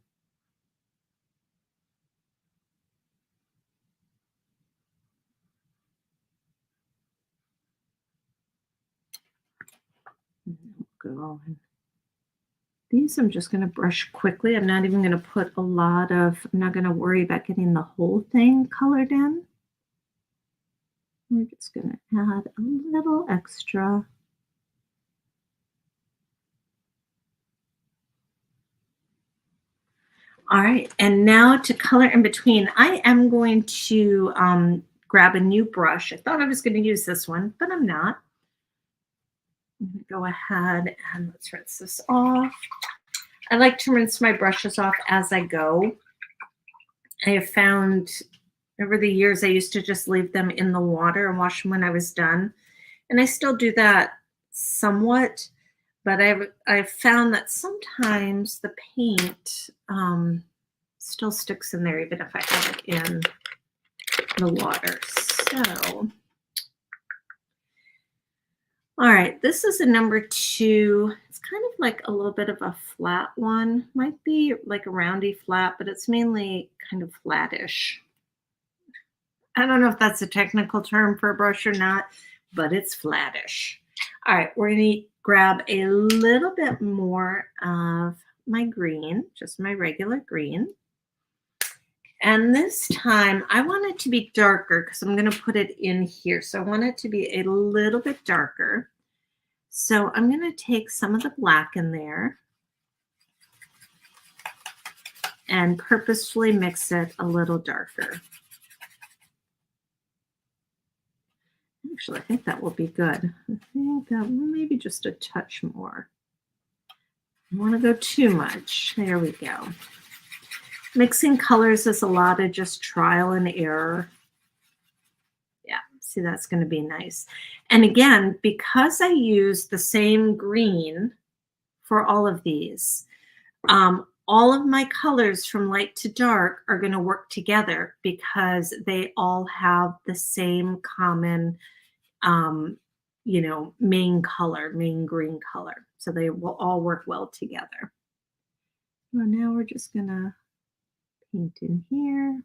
Go. These I'm just going to brush quickly. I'm not even going to put I'm not going to worry about getting the whole thing colored in. We're just going to add a little extra. All right, and now to color in between, I am going to grab a new brush. I thought I was going to use this one, but I'm not. I'm going to go ahead and let's rinse this off. I like to rinse my brushes off as I go. I have found over the years, I used to just leave them in the water and wash them when I was done. And I still do that somewhat, but I've found that sometimes the paint still sticks in there, even if I have it in the water. So, all right, this is a number 2. It's kind of like a little bit of a flat one. Might be like a roundy flat, but it's mainly kind of flattish. I don't know if that's a technical term for a brush or not, but it's flattish. All right, we're going to grab a little bit more of my green, just my regular green. And this time I want it to be darker because I'm going to put it in here. So I want it to be a little bit darker. So I'm going to take some of the black in there. and purposefully mix it a little darker. Actually, I think that will be good. I think that maybe just a touch more. I don't want to go too much. There we go. Mixing colors is a lot of just trial and error. Yeah, see, that's going to be nice. And again, because I use the same green for all of these, all of my colors from light to dark are going to work together because they all have the same common, um, main color, main green color. So they will all work well together. Well, now we're just going to paint in here.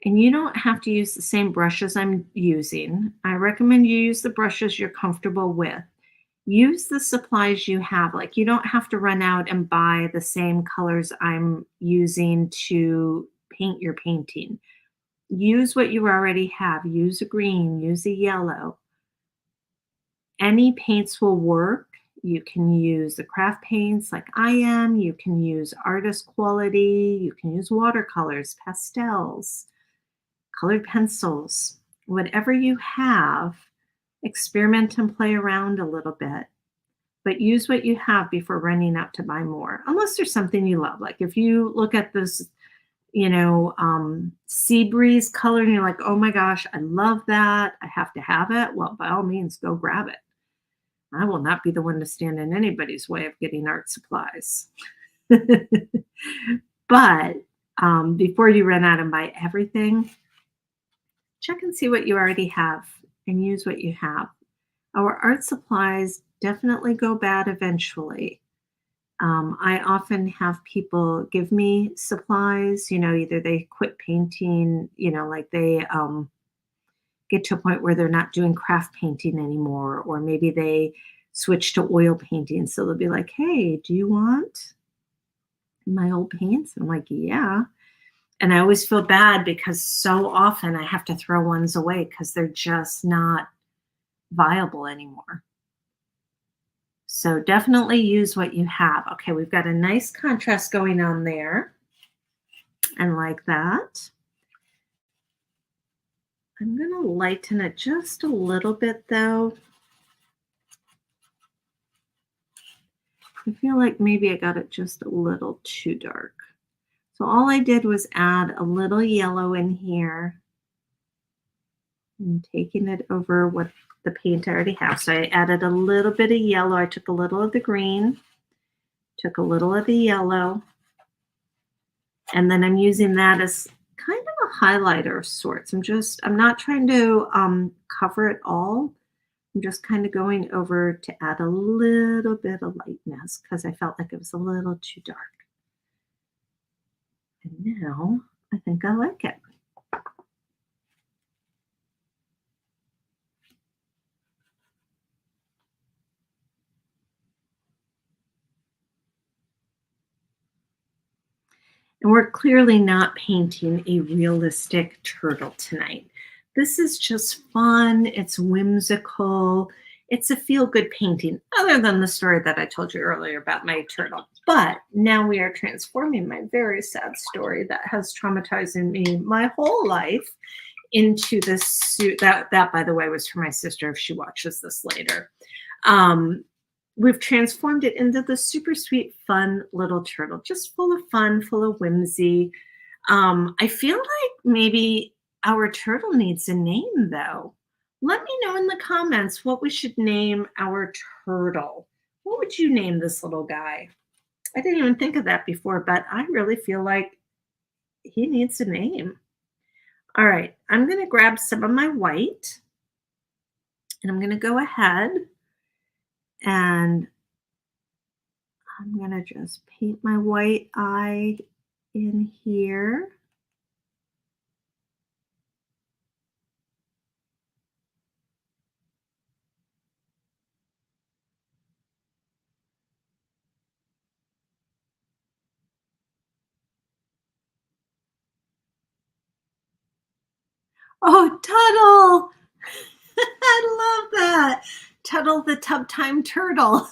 And you don't have to use the same brushes I'm using. I recommend you use the brushes you're comfortable with. Use the supplies you have. Like, you don't have to run out and buy the same colors I'm using to paint your painting. Use what you already have. Use a green, use a yellow. Any paints will work. You can use the craft paints like I am. You can use artist quality. You can use watercolors, pastels, colored pencils, whatever you have. Experiment and play around a little bit, but use what you have before running out to buy more, unless there's something you love. Like if you look at this, sea breeze color and you're like, oh my gosh, I love that, I have to have it. Well, by all means, go grab it. I will not be the one to stand in anybody's way of getting art supplies. But before you run out and buy everything, check and see what you already have and use what you have. Our art supplies definitely go bad eventually. I often have people give me supplies, either they quit painting, like they get to a point where they're not doing craft painting anymore, or maybe they switch to oil painting. So they'll be like, hey, do you want my old paints? I'm like, yeah. And I always feel bad because so often I have to throw ones away because they're just not viable anymore. So definitely use what you have. Okay, we've got a nice contrast going on there. And like that. I'm going to lighten it just a little bit though. I feel like maybe I got it just a little too dark. So all I did was add a little yellow in here and taking it over what the paint I already have. So I added a little bit of yellow. I took a little of the green, took a little of the yellow, and then I'm using that as kind of a highlighter of sorts. I'm not trying to cover it all. I'm just kind of going over to add a little bit of lightness because I felt like it was a little too dark. And now I think I like it. And we're clearly not painting a realistic turtle tonight. This is just fun. It's whimsical. It's a feel-good painting, other than the story that I told you earlier about my turtle. But now we are transforming my very sad story that has traumatized me my whole life into this suit. That, by the way, was for my sister if she watches this later. We've transformed it into the super sweet, fun little turtle, just full of fun, full of whimsy. I feel like maybe our turtle needs a name, though. Let me know in the comments what we should name our turtle. What would you name this little guy? I didn't even think of that before, but I really feel like he needs a name. All right, I'm going to grab some of my white, and I'm going to go ahead and I'm going to just paint my white eye in here. Oh, Tuttle. I love that. Tuttle the Tub Time Turtle.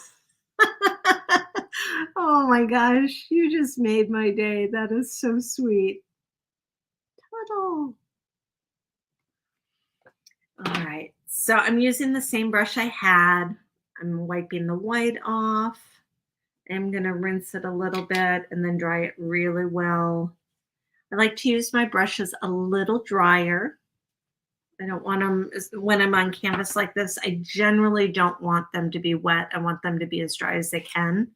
Oh my gosh, you just made my day. That is so sweet. Tuttle. All right. So I'm using the same brush I had. I'm wiping the white off. I'm going to rinse it a little bit and then dry it really well. I like to use my brushes a little drier. I don't want them, when I'm on canvas like this, I generally don't want them to be wet. I want them to be as dry as they can.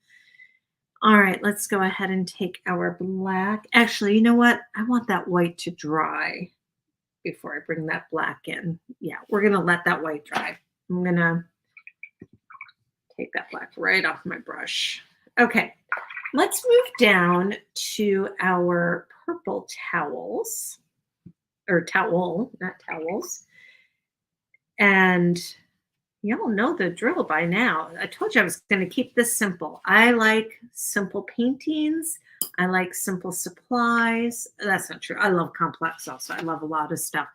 All right, let's go ahead and take our black. Actually, you know what? I want that white to dry before I bring that black in. Yeah, we're going to let that white dry. I'm going to take that black right off my brush. Okay, let's move down to our purple towels, or towel, not towels. And y'all know the drill by now. I told you I was going to keep this simple. I like simple paintings. I like simple supplies. That's not true. I love complex also. I love a lot of stuff.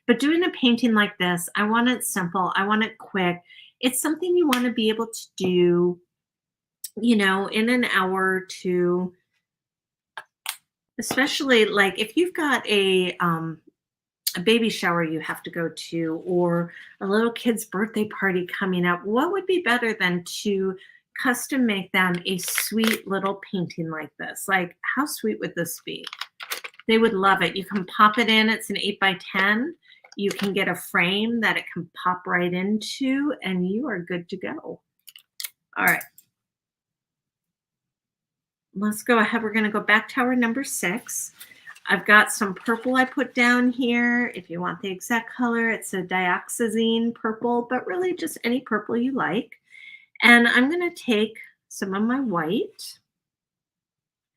But doing a painting like this, I want it simple. I want it quick. It's something you want to be able to do, you know, in an hour or two, especially like if you've got a baby shower you have to go to or a little kid's birthday party coming up, what would be better than to custom make them a sweet little painting like this? Like, how sweet would this be? They would love it. You can pop it in. It's an 8x10. You can get a frame that it can pop right into, and you are good to go. All right. Let's go ahead. We're going to go back to our number 6. I've got some purple I put down here. If you want the exact color, it's a dioxazine purple, but really just any purple you like. And I'm going to take some of my white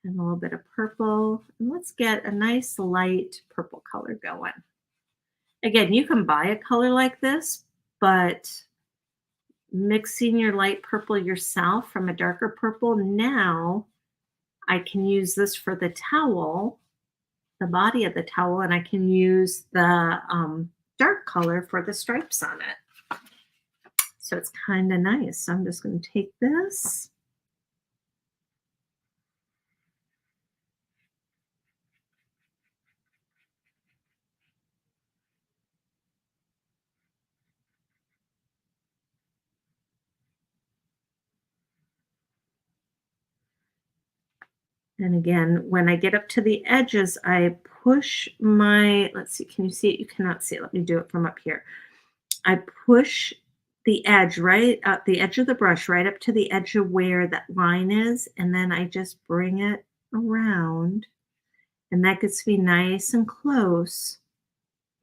and a little bit of purple, and let's get a nice light purple color going. Again, you can buy a color like this, but mixing your light purple yourself from a darker purple, now I can use this for the towel, the body of the towel, and I can use the dark color for the stripes on it. So it's kind of nice. So I'm just going to take this. And again, when I get up to the edges, I push my, let's see, can you see it? You cannot see it. Let me do it from up here. I push the edge right up, the edge of the brush right up to the edge of where that line is. And then I just bring it around. And that gets me nice and close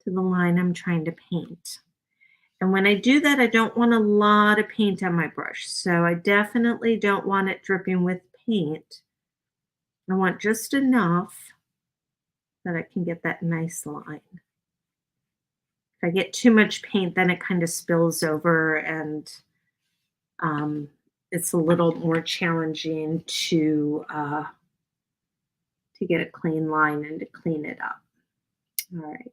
to the line I'm trying to paint. And when I do that, I don't want a lot of paint on my brush. So I definitely don't want it dripping with paint. I want just enough that I can get that nice line. If I get too much paint, then it kind of spills over and it's a little more challenging to get a clean line and to clean it up. All right.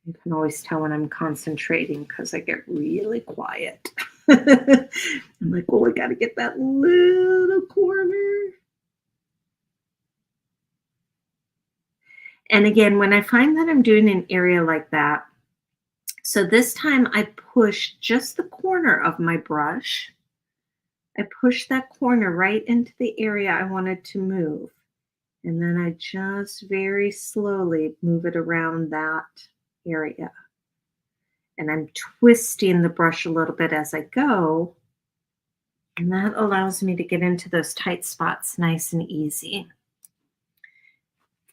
You can always tell when I'm concentrating because I get really quiet. I'm like, well, we got to get that little corner. And again, when I find that I'm doing an area like that, so this time I push just the corner of my brush. I push that corner right into the area I wanted to move. And then I just very slowly move it around that area. And I'm twisting the brush a little bit as I go. And that allows me to get into those tight spots nice and easy.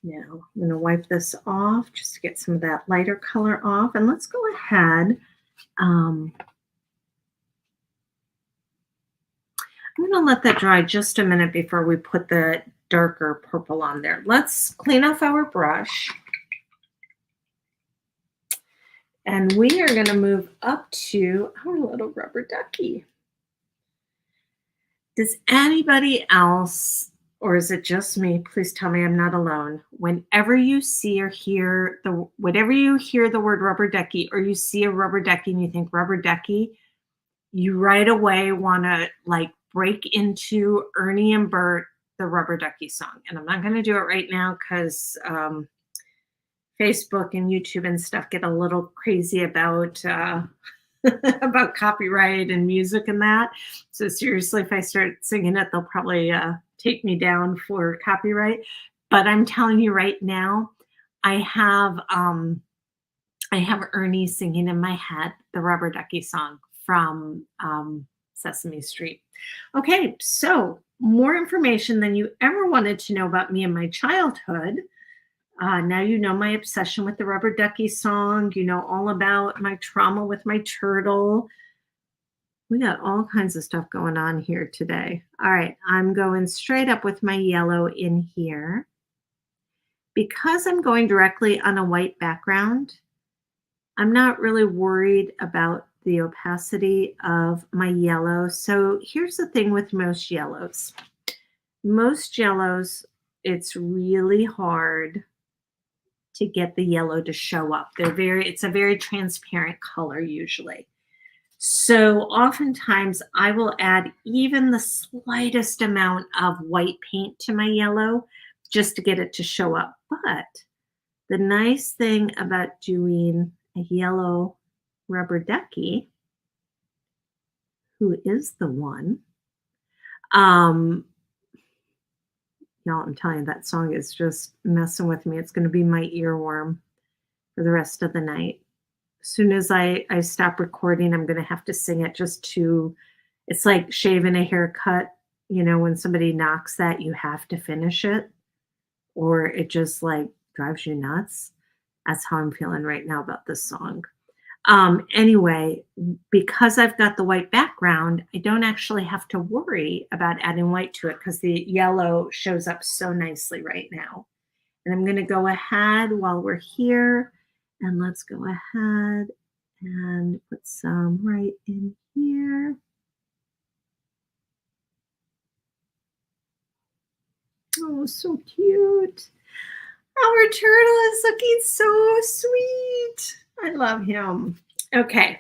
Now I'm going to wipe this off just to get some of that lighter color off. And let's go ahead. I'm going to let that dry just a minute before we put the darker purple on there. Let's clean off our brush. And we are going to move up to our little rubber ducky. Does anybody else, or is it just me? Please tell me I'm not alone. Whenever you see or hear whenever you hear the word rubber ducky, or you see a rubber ducky and you think rubber ducky, you right away want to like break into Ernie and Bert, the rubber ducky song. And I'm not going to do it right now because Facebook and YouTube and stuff get a little crazy about about copyright and music and that. So seriously, if I start singing it, they'll probably take me down for copyright. But I'm telling you right now, I have I have Ernie singing in my head the Rubber Ducky song from Sesame Street. Okay, so more information than you ever wanted to know about me and my childhood. Now you know my obsession with the Rubber Ducky song. You know all about my trauma with my turtle. We got all kinds of stuff going on here today. All right, I'm going straight up with my yellow in here. Because I'm going directly on a white background, I'm not really worried about the opacity of my yellow. So here's the thing with most yellows. Most yellows, it's really hard to get the yellow to show up. It's a very transparent color usually. So oftentimes I will add even the slightest amount of white paint to my yellow just to get it to show up. But the nice thing about doing a yellow rubber ducky, who is the one, y'all, I'm telling you, that song is just messing with me. It's going to be my earworm for the rest of the night. As soon as I stop recording, I'm going to have to sing it it's like shaving a haircut. You know, when somebody knocks that, you have to finish it or it just like drives you nuts. That's how I'm feeling right now about this song. Anyway, because I've got the white background, I don't actually have to worry about adding white to it because the yellow shows up so nicely right now. And I'm going to go ahead while we're here and let's go ahead and put some right in here. Oh, so cute. Our turtle is looking so sweet. I love him. Okay.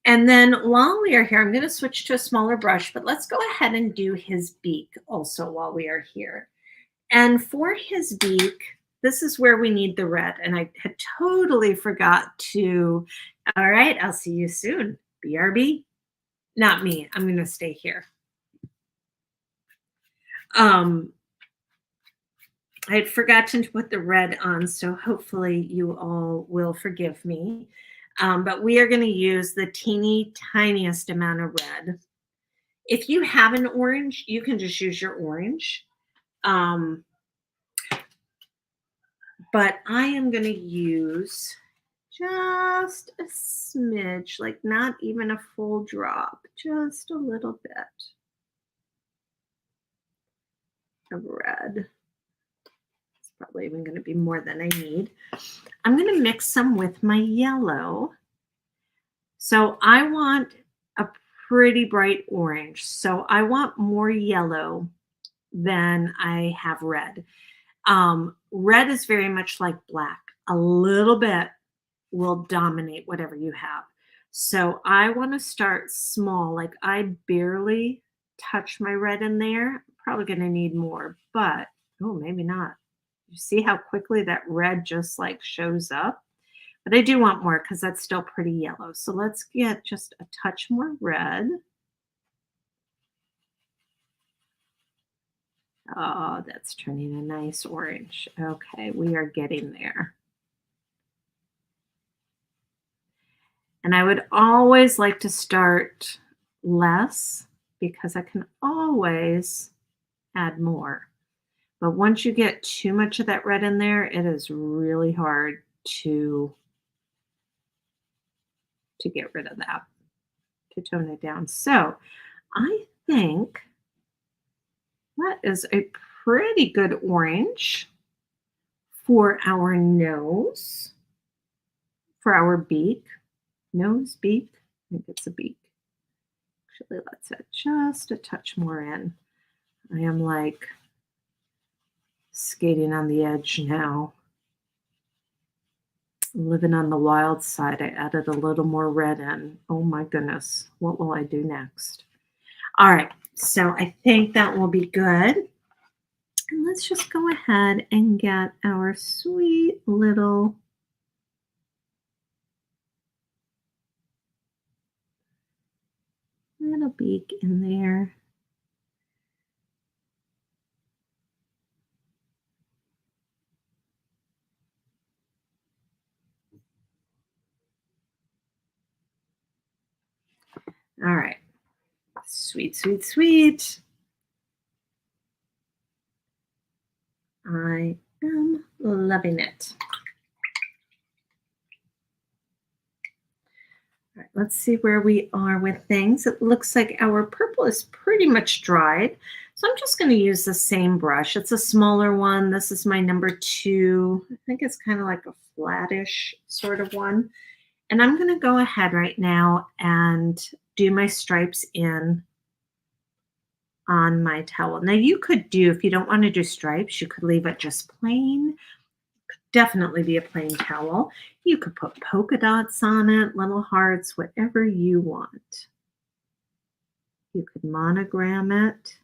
And then while we are here, I'm going to switch to a smaller brush, but let's go ahead and do his beak also while we are here. And for his beak, this is where we need the red. And I had totally forgot to, all right, I'll see you soon. BRB. Not me. I'm going to stay here. I had forgotten to put the red on, so hopefully you all will forgive me. But we are going to use the teeny tiniest amount of red. If you have an orange, you can just use your orange. But I am going to use just a smidge, like not even a full drop, just a little bit of red. It's probably even going to be more than I need. I'm going to mix some with my yellow. So I want a pretty bright orange. So I want more yellow than I have red. Red is very much like black. A little bit will dominate whatever you have. So I want to start small. Like I barely touch my red in there. Probably going to need more, but oh, maybe not. You see how quickly that red just like shows up? But I do want more because that's still pretty yellow. So let's get just a touch more red. Oh, that's turning a nice orange. Okay, we are getting there. And I would always like to start less because I can always add more. But once you get too much of that red in there, it is really hard to get rid of that, to tone it down. So I think that is a pretty good orange for our nose. for our beak. Nose, beak. I think it's a beak. Actually, let's add just a touch more in. I am like skating on the edge now. Living on the wild side, I added a little more red in. Oh my goodness, what will I do next? All right, so I think that will be good. And let's just go ahead and get our sweet little beak in there. All right, sweet, sweet, sweet. I am loving it. All right, let's see where we are with things. It looks like our purple is pretty much dried. So I'm just going to use the same brush. It's a smaller one. This is my number 2. I think it's kind of like a flattish sort of one. And I'm going to go ahead right now and do my stripes in on my towel. Now you could do, if you don't want to do stripes, you could leave it just plain. Definitely be a plain towel. You could put polka dots on it, little hearts, whatever you want. You could monogram it.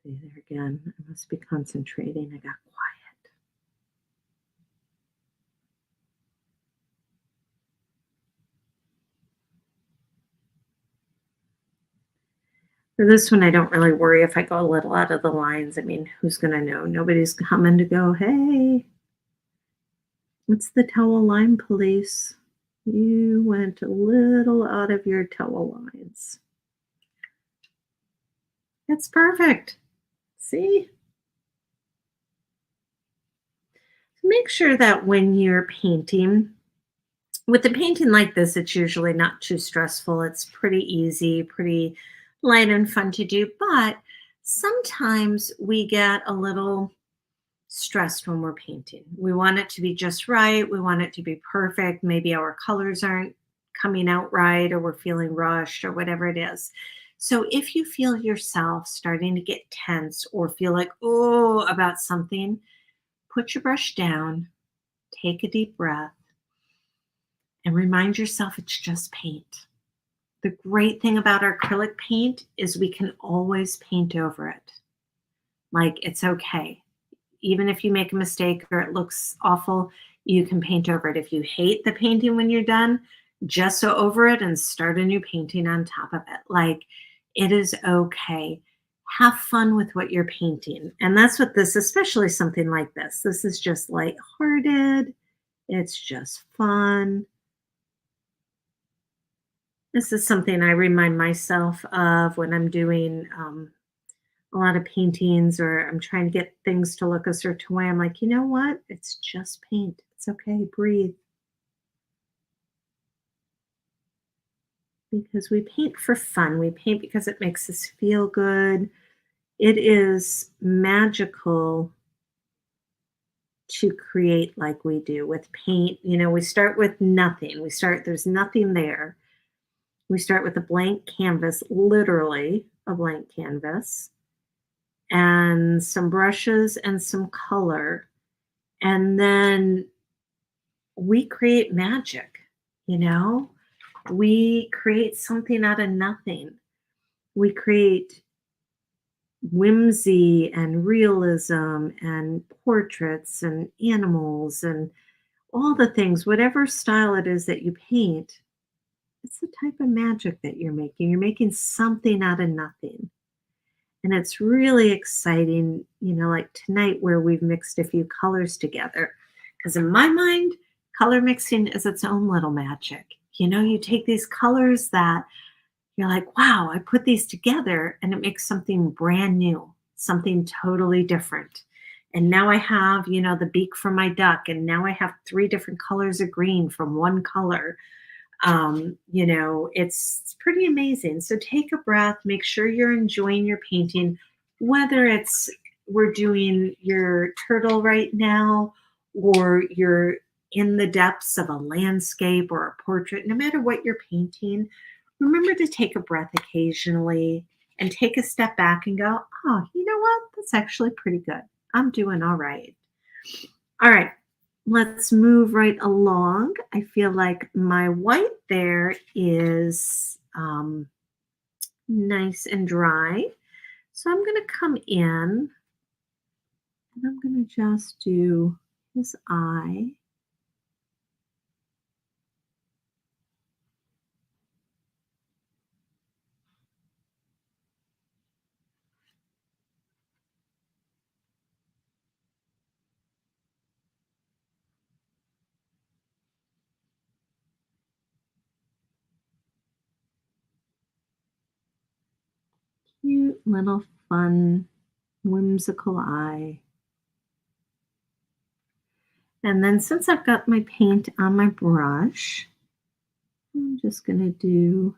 See there again, I must be concentrating. I got quiet. For this one, I don't really worry if I go a little out of the lines. I mean, who's going to know? Nobody's coming to go, hey, what's the towel line police? You went a little out of your towel lines. It's perfect. See? Make sure that when you're painting, with a painting like this, it's usually not too stressful. It's pretty easy, pretty light and fun to do. But sometimes we get a little stressed when we're painting. We want it to be just right. We want it to be perfect. Maybe our colors aren't coming out right, or we're feeling rushed, or whatever it is. So if you feel yourself starting to get tense or feel like, oh, about something, put your brush down, take a deep breath, and remind yourself it's just paint. The great thing about acrylic paint is we can always paint over it. Like, it's okay. Even if you make a mistake or it looks awful, you can paint over it. If you hate the painting when you're done, just go over it and start a new painting on top of it. Like, it is okay. Have fun with what you're painting. And that's what this, especially something like this is just lighthearted. It's just fun. This is something I remind myself of when I'm doing a lot of paintings, or I'm trying to get things to look a certain way. I'm like, you know what? It's just paint. It's okay. Breathe. Because we paint for fun. We paint because it makes us feel good. It is magical to create like we do with paint. You know, we start with nothing. There's nothing there. We start with a blank canvas, literally a blank canvas, and some brushes and some color. And then we create magic, you know? We create something out of nothing. We create whimsy and realism and portraits and animals and all the things, whatever style it is that you paint. It's the type of magic that you're making. You're making something out of nothing. And it's really exciting, you know, like tonight where we've mixed a few colors together. Because in my mind, color mixing is its own little magic. You know, you take these colors that you're like, wow, I put these together and it makes something brand new, something totally different. And now I have, the beak from my duck, and now I have three different colors of green from one color. It's pretty amazing. So take a breath, make sure you're enjoying your painting, whether it's we're doing your turtle right now, or you're in the depths of a landscape or a portrait, no matter what you're painting, remember to take a breath occasionally and take a step back and go, oh, you know what? That's actually pretty good. I'm doing all right. All right, let's move right along. I feel like my white there is nice and dry. So I'm going to come in and I'm going to just do his eye. Cute little fun, whimsical eye. And then since I've got my paint on my brush, I'm just going to do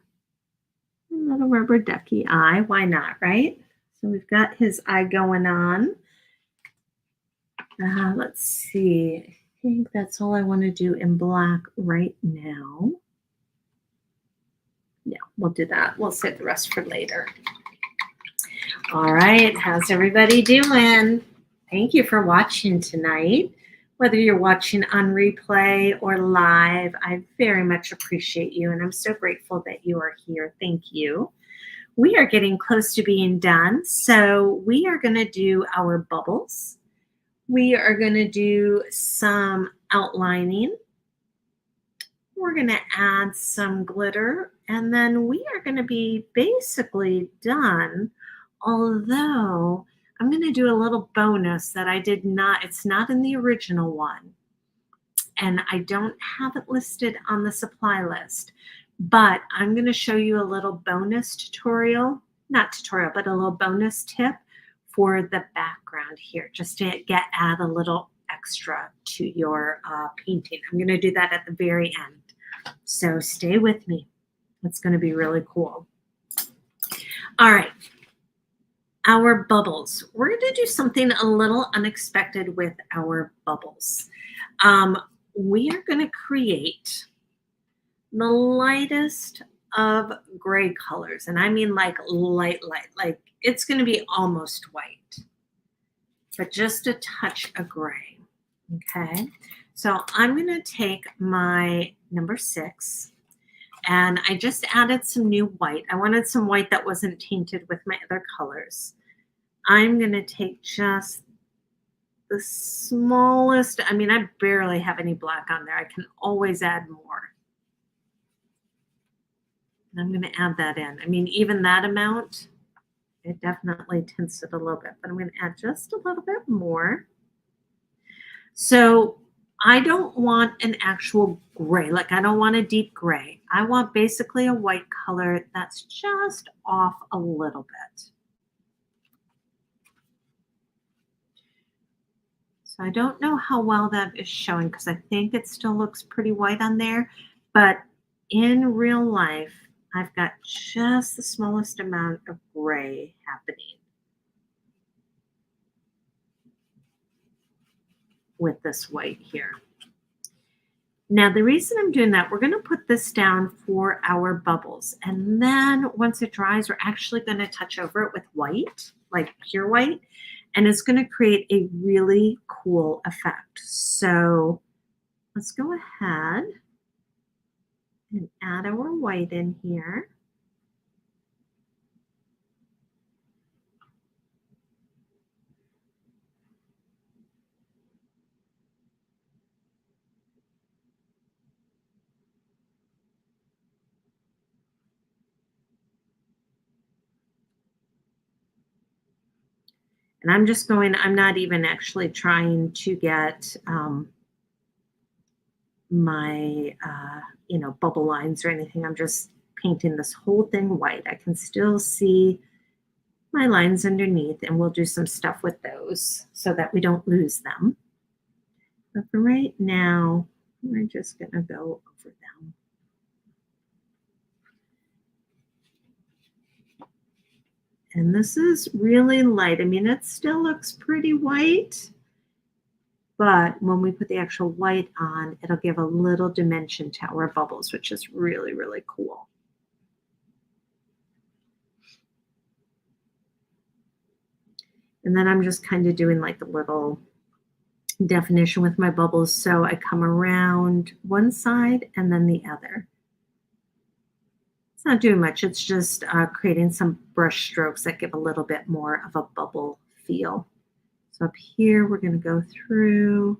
a little rubber ducky eye. Why not, right? So we've got his eye going on. Let's see. I think that's all I want to do in black right now. Yeah, we'll do that. We'll save the rest for later. All right. How's everybody doing? Thank you for watching tonight. Whether you're watching on replay or live, I very much appreciate you, and I'm so grateful that you are here. Thank you. We are getting close to being done, so we are going to do our bubbles. We are going to do some outlining. We're going to add some glitter, and then we are going to be basically done. Although I'm going to do a little bonus that I did not, it's not in the original one, and I don't have it listed on the supply list, but I'm going to show you a little bonus tutorial, not tutorial, but a little bonus tip for the background here, just to add a little extra to your painting. I'm going to do that at the very end. So stay with me. It's going to be really cool. All right. Our bubbles. We're going to do something a little unexpected with our bubbles. We are going to create the lightest of gray colors. And I mean like light, like it's going to be almost white, but just a touch of gray. Okay. So I'm going to take my number 6, and I just added some new white. I wanted some white that wasn't tainted with my other colors. I'm going to take just the smallest, I mean, I barely have any black on there. I can always add more. And I'm going to add that in. I mean, even that amount, it definitely tints it a little bit, but I'm going to add just a little bit more. So I don't want an actual gray, like I don't want a deep gray. I want basically a white color that's just off a little bit. So I don't know how well that is showing because I think it still looks pretty white on there, but in real life, I've got just the smallest amount of gray happening with this white here. Now, the reason I'm doing that, we're going to put this down for our bubbles. And then once it dries, we're actually going to touch over it with white, like pure white. And it's going to create a really cool effect. So let's go ahead and add our white in here. And I'm not even actually trying to get my, bubble lines or anything. I'm just painting this whole thing white. I can still see my lines underneath, and we'll do some stuff with those so that we don't lose them. But for right now, we're just going to go over them. And this is really light. I mean, it still looks pretty white, but when we put the actual white on, it'll give a little dimension to our bubbles, which is really, really cool. And then I'm just kind of doing like a little definition with my bubbles. So I come around one side and then the other. It's not doing much. It's just creating some brush strokes that give a little bit more of a bubble feel. So up here, we're going to go through.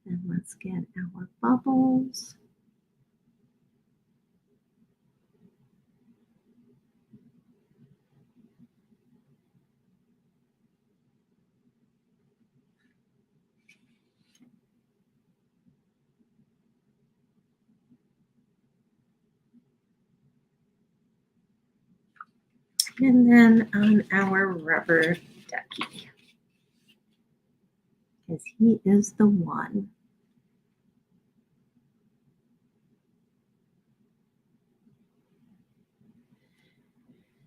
And let's get our bubbles. And then on our rubber ducky, because he is the one.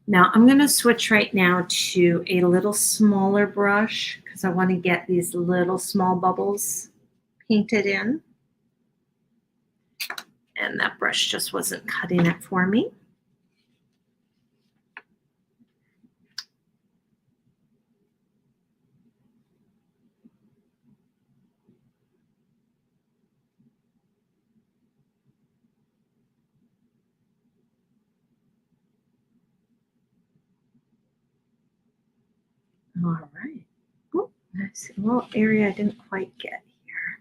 Now I'm going to switch right now to a little smaller brush because I want to get these little small bubbles painted in. And that brush just wasn't cutting it for me. All right. Oh, that's a little area I didn't quite get here.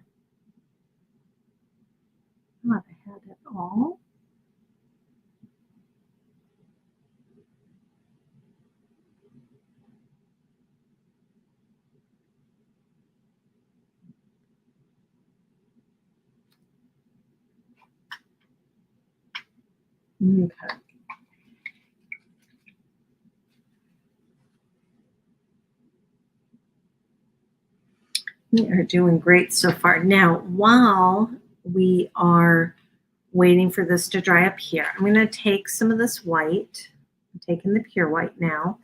I thought I had it all. Okay. We are doing great so far. Now, while we are waiting for this to dry up here, I'm going to take some of this white. I'm taking the pure white now,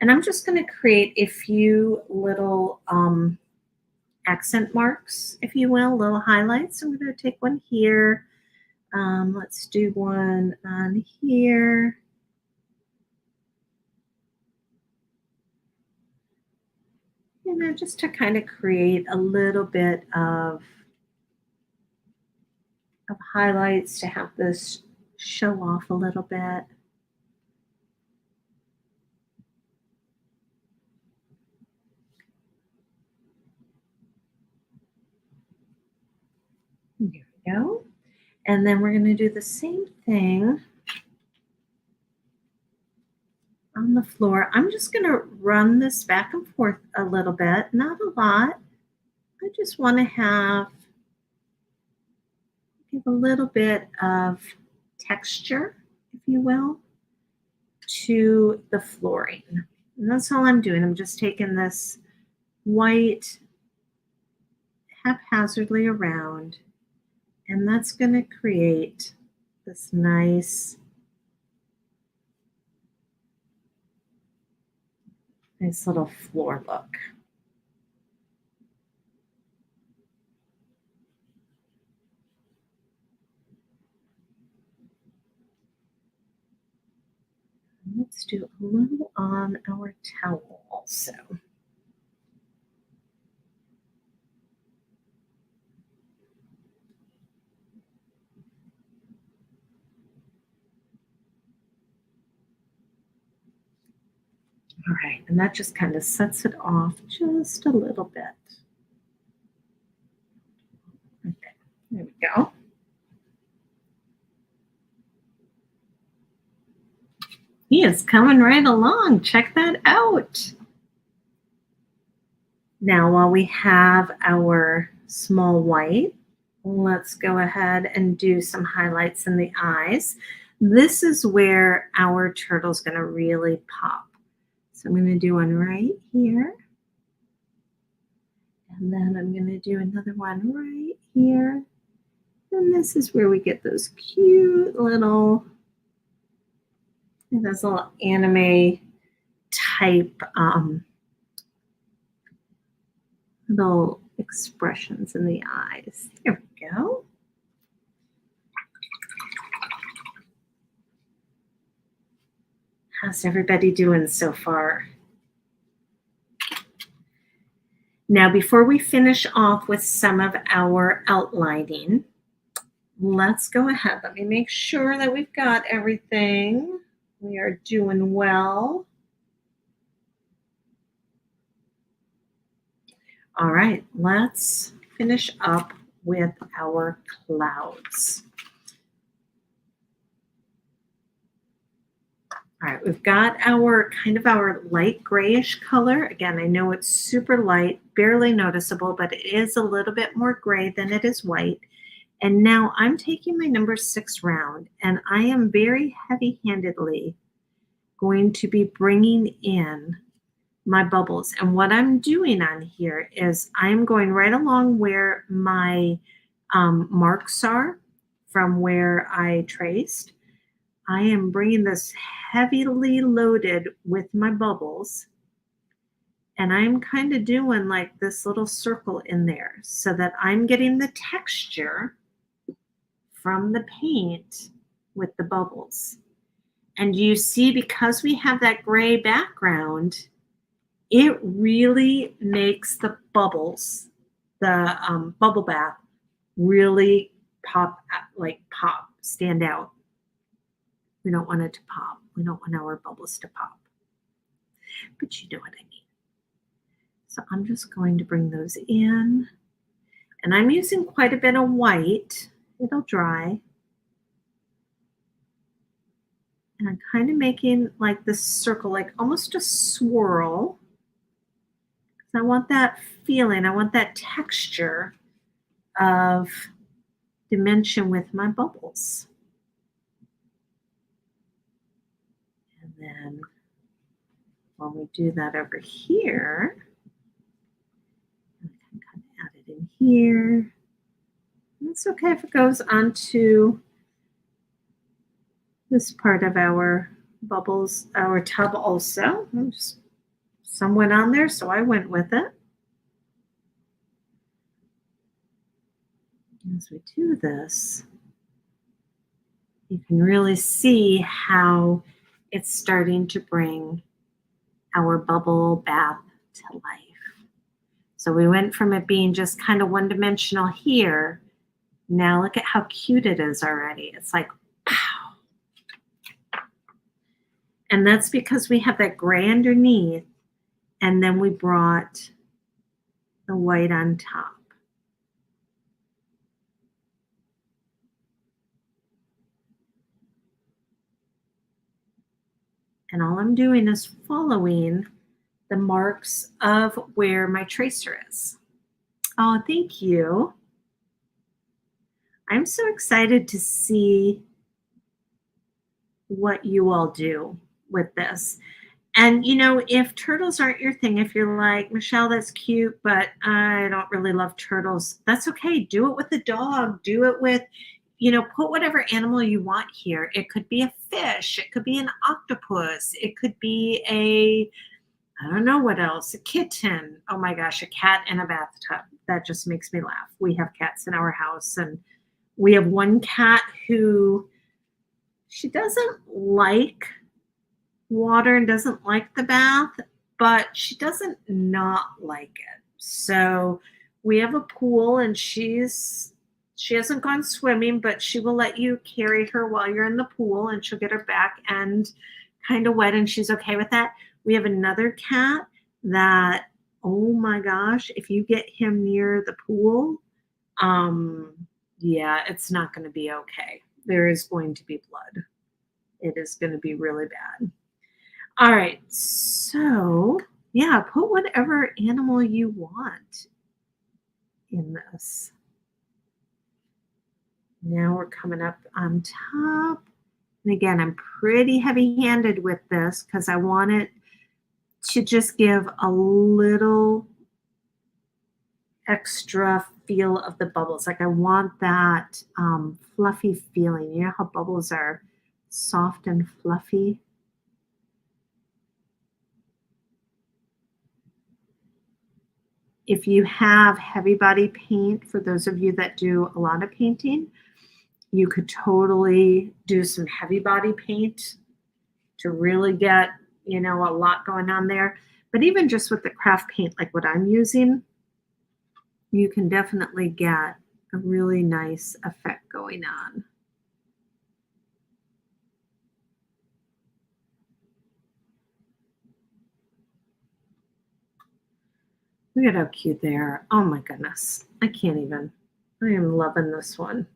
and I'm just going to create a few little accent marks, if you will, little highlights. I'm going to take one here. Let's do one on here. You know, just to kind of create a little bit of highlights to have this show off a little bit. There we go. And then we're going to do the same thing on the floor. I'm just going to run this back and forth a little bit, not a lot. I just want to give a little bit of texture, if you will, to the flooring. And that's all I'm doing. I'm just taking this white haphazardly around, and that's going to create this nice little floor look. Let's do a little on our towel also. All right, and that just kind of sets it off just a little bit. Okay, there we go. He is coming right along. Check that out. Now, while we have our small white, let's go ahead and do some highlights in the eyes. This is where our turtle's going to really pop. So I'm going to do one right here. And then I'm going to do another one right here. And this is where we get those cute little, those little anime type little expressions in the eyes. There we go. How's everybody doing so far? Now, before we finish off with some of our outlining, let's go ahead. Let me make sure that we've got everything. We are doing well. All right, let's finish up with our clouds. All right, we've got our kind of our light grayish color. Again, I know it's super light, barely noticeable, but it is a little bit more gray than it is white. And now I'm taking my number 6 round, and I am very heavy-handedly going to be bringing in my bubbles. And what I'm doing on here is I'm going right along where my marks are from where I traced. I am bringing this heavily loaded with my bubbles, and I'm kind of doing like this little circle in there so that I'm getting the texture from the paint with the bubbles. And you see, because we have that gray background, it really makes the bubbles, the bubble bath, really pop, stand out. We don't want it to pop. We don't want our bubbles to pop. But you know what I mean. So I'm just going to bring those in. And I'm using quite a bit of white. It'll dry. And I'm kind of making like this circle, like almost a swirl. I want that feeling, I want that texture of dimension with my bubbles. And then when we do that over here, I can kind of add it in here. And it's okay if it goes onto this part of our bubbles, our tub also. Some went on there, so I went with it. As we do this, you can really see how it's starting to bring our bubble bath to life. So we went from it being just kind of one-dimensional here. Now look at how cute it is already. It's like, pow. And that's because we have that gray underneath, and then we brought the white on top. And all I'm doing is following the marks of where my tracer is. Oh, thank you. I'm so excited to see what you all do with this. And, you know, if turtles aren't your thing, if you're like, Mychele, that's cute, but I don't really love turtles, that's okay. Do it with a dog. Do it with, you know, put whatever animal you want here. It could be a fish. It could be an octopus. It could be I don't know what else, a kitten. Oh my gosh, a cat in a bathtub. That just makes me laugh. We have cats in our house, and we have one cat who, she doesn't like water and doesn't like the bath, but she doesn't not like it. So we have a pool, and she hasn't gone swimming, but she will let you carry her while you're in the pool, and she'll get her back end kind of wet, and she's okay with that. We have another cat that, oh my gosh, if you get him near the pool, yeah, it's not going to be okay. There is going to be blood. It is going to be really bad. All right, so yeah, put whatever animal you want in this. Now we're coming up on top, And again, I'm pretty heavy-handed with this because I want it to just give a little extra feel of the bubbles. Like I want that fluffy feeling. You know how bubbles are soft and fluffy? If you have heavy body paint, for those of you that do a lot of painting, you could totally do some heavy body paint to really get, a lot going on there. But even just with the craft paint, like what I'm using, you can definitely get a really nice effect going on. Look at how cute they are. Oh my goodness. I can't even. I am loving this one.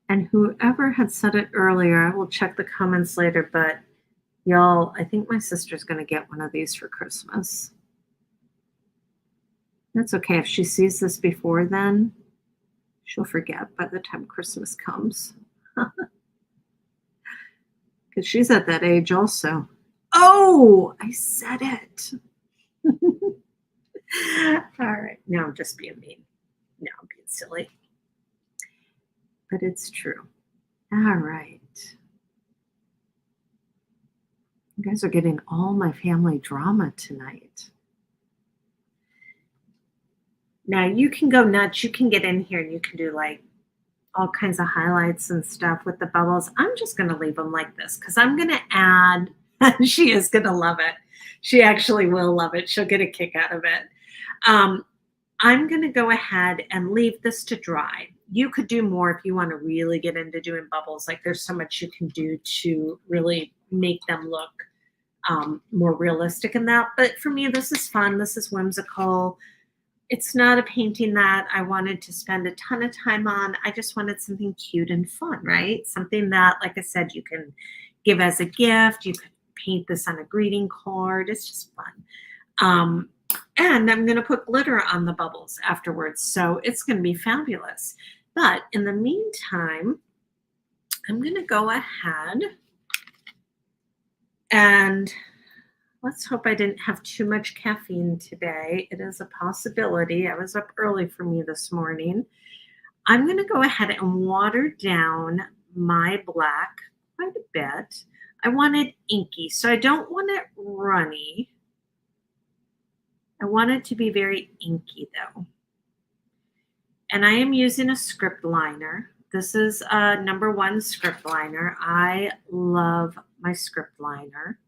And whoever had said it earlier, I will check the comments later, but y'all, I think my sister's going to get one of these for Christmas. That's okay. If she sees this before then, she'll forget by the time Christmas comes. Because she's at that age also. Oh, I said it. All right. Now I'm just being mean. Now I'm being silly. But it's true. All right. You guys are getting all my family drama tonight. Now you can go nuts. You can get in here and you can do like all kinds of highlights and stuff with the bubbles. I'm just going to leave them like this because I'm going to add, she is going to love it. She actually will love it. She'll get a kick out of it. I'm going to go ahead and leave this to dry. You could do more if you want to really get into doing bubbles. Like there's so much you can do to really make them look more realistic in that. But for me, this is fun. This is whimsical. It's not a painting that I wanted to spend a ton of time on. I just wanted something cute and fun, right? Something that, like I said, you can give as a gift. You could paint this on a greeting card. It's just fun. And I'm going to put glitter on the bubbles afterwards. So it's going to be fabulous. But in the meantime, I'm going to go ahead and let's hope I didn't have too much caffeine today. It is a possibility. I was up early for me this morning. I'm going to go ahead and water down my black quite a bit. I want it inky, so I don't want it runny. I want it to be very inky though. And I am using a script liner. This is a #1 script liner. I love my script liner.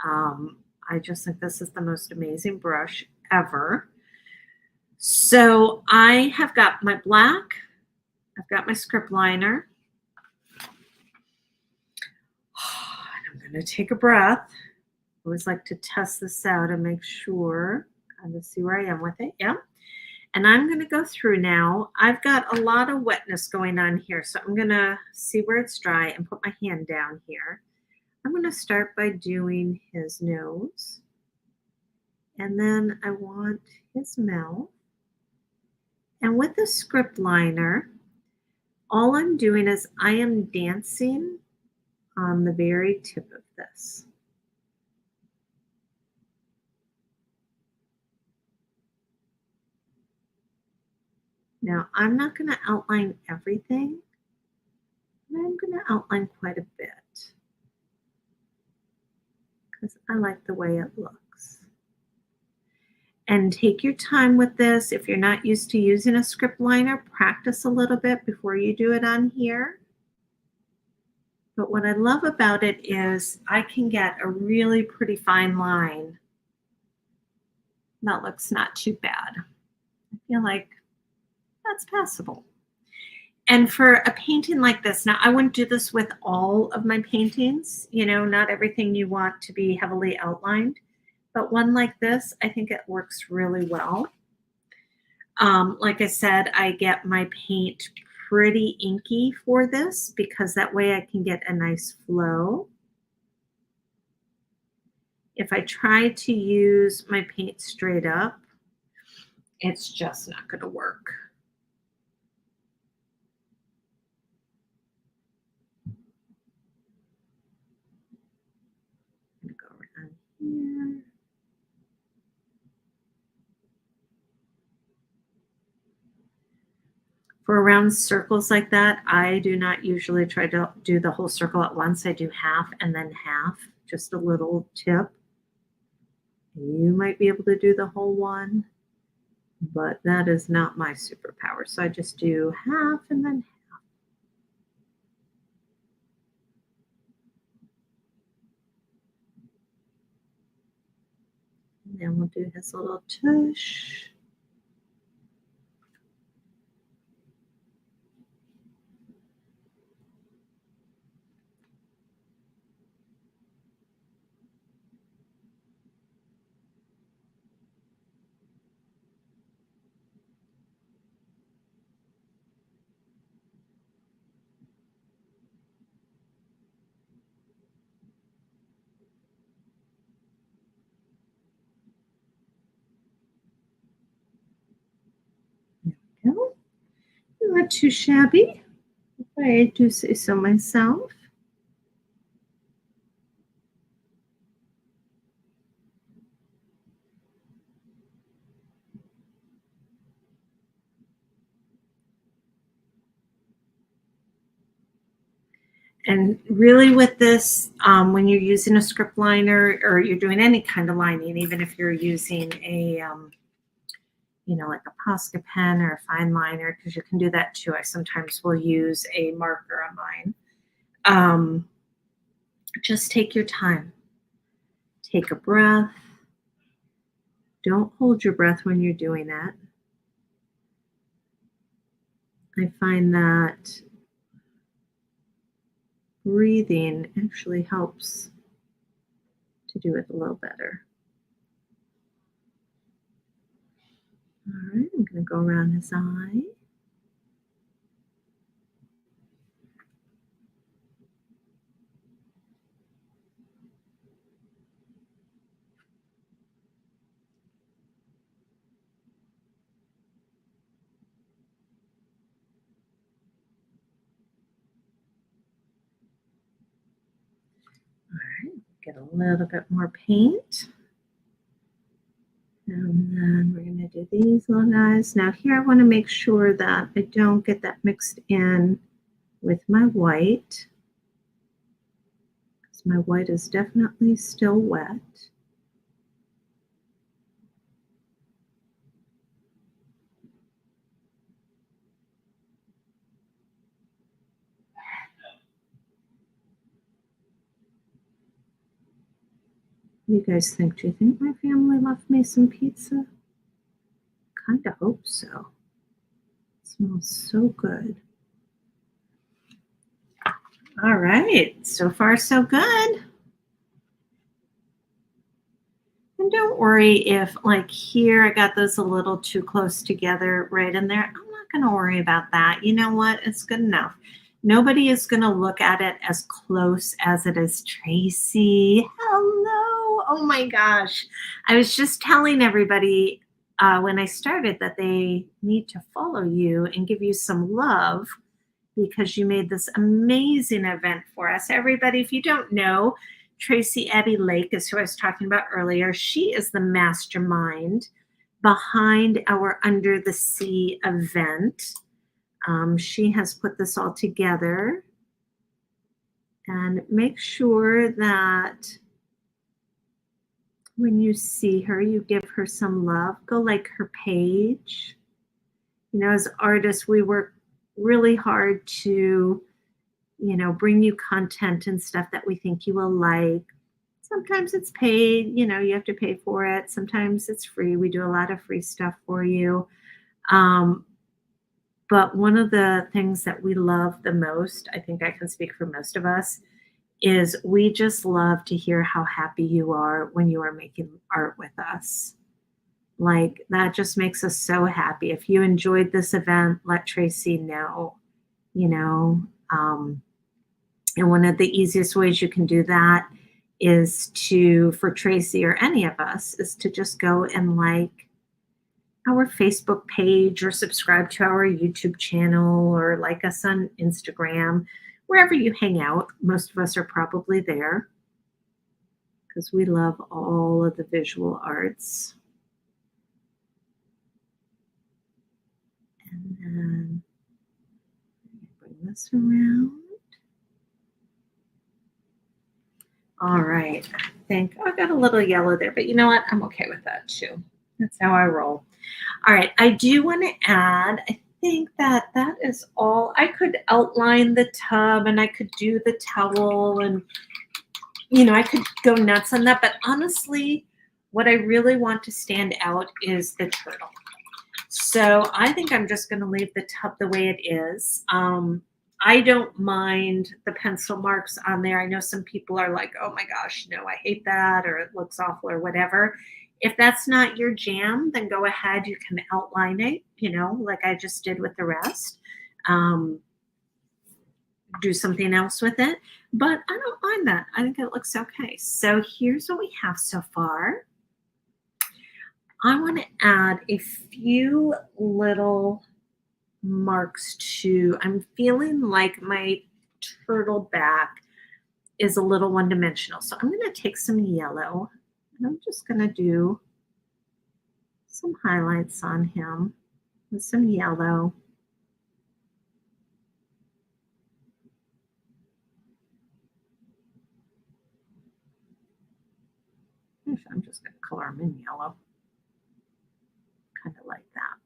I just think this is the most amazing brush ever. So I have got my black, I've got my script liner. I'm going to take a breath. I always like to test this out and make sure, kind of see where I am with it. Yeah. And I'm going to go through now. I've got a lot of wetness going on here. So I'm going to see where it's dry and put my hand down here. I'm going to start by doing his nose. And then I want his mouth. And with the script liner, all I'm doing is I am dancing on the very tip of this. Now, I'm not going to outline everything, but I'm going to outline quite a bit because I like the way it looks. And take your time with this. If you're not used to using a script liner, practice a little bit before you do it on here. But what I love about it is I can get a really pretty fine line that looks not too bad. I feel like that's passable. And for a painting like this, now I wouldn't do this with all of my paintings, not everything you want to be heavily outlined, but one like this, I think it works really well. Like I said, I get my paint pretty inky for this because that way I can get a nice flow. If I try to use my paint straight up, it's just not going to work. For round circles like that, I do not usually try to do the whole circle at once. I do half and then half, just a little tip. You might be able to do the whole one, but that is not my superpower. So I just do half and then we'll do his little tush. There we go. Not too shabby, if I do say so myself. And really, with this, when you're using a script liner or you're doing any kind of lining, even if you're using a, like a Posca pen or a fine liner, because you can do that too. I sometimes will use a marker on mine. Just take your time. Take a breath. Don't hold your breath when you're doing that. I find that breathing actually helps to do it a little better. All right, I'm going to go around his eye. All right, get a little bit more paint. And then we're going to do these little guys. Now here I want to make sure that I don't get that mixed in with my white, because my white is definitely still wet. What do you guys think? Do you think my family left me some pizza? Kind of hope so. It smells so good. All right, so far so good. And don't worry if, like here, I got those a little too close together right in there. I'm not going to worry about that. You know what? It's good enough. Nobody is going to look at it as close as it is Tracy. Hello. Oh my gosh. I was just telling everybody when I started that they need to follow you and give you some love because you made this amazing event for us. Everybody, if you don't know, Tracy Eddy Lake is who I was talking about earlier. She is the mastermind behind our Under the Sea event. She has put this all together. And make sure that when you see her, you give her some love. Go like her page. You know, as artists, we work really hard to, bring you content and stuff that we think you will like. Sometimes it's paid, you have to pay for it. Sometimes it's free. We do a lot of free stuff for you. But one of the things that we love the most, I think I can speak for most of us, is we just love to hear how happy you are when you are making art with us. Like that just makes us so happy. If you enjoyed this event, let Tracy know, and one of the easiest ways you can do that is for Tracy or any of us, is to just go and like our Facebook page or subscribe to our YouTube channel or like us on Instagram, wherever you hang out. Most of us are probably there because we love all of the visual arts. And then this around. All right. I think I got a little yellow there, but you know what? I'm okay with that too. That's how I roll. All right. I do want to add, I think that that is all. I could outline the tub and I could do the towel and, I could go nuts on that. But honestly, what I really want to stand out is the turtle. So I think I'm just going to leave the tub the way it is. I don't mind the pencil marks on there. I know some people are like, oh my gosh, no, I hate that, or it looks awful, or whatever. If that's not your jam, then go ahead. You can outline it, like I just did with the rest. Do something else with it. But I don't mind that. I think it looks okay. So here's what we have so far. I want to add a few little marks to, I'm feeling like my turtle back is a little one-dimensional. So I'm going to take some yellow and I'm just going to do some highlights on him with some yellow. I'm just going to color him in yellow. Kind of like that.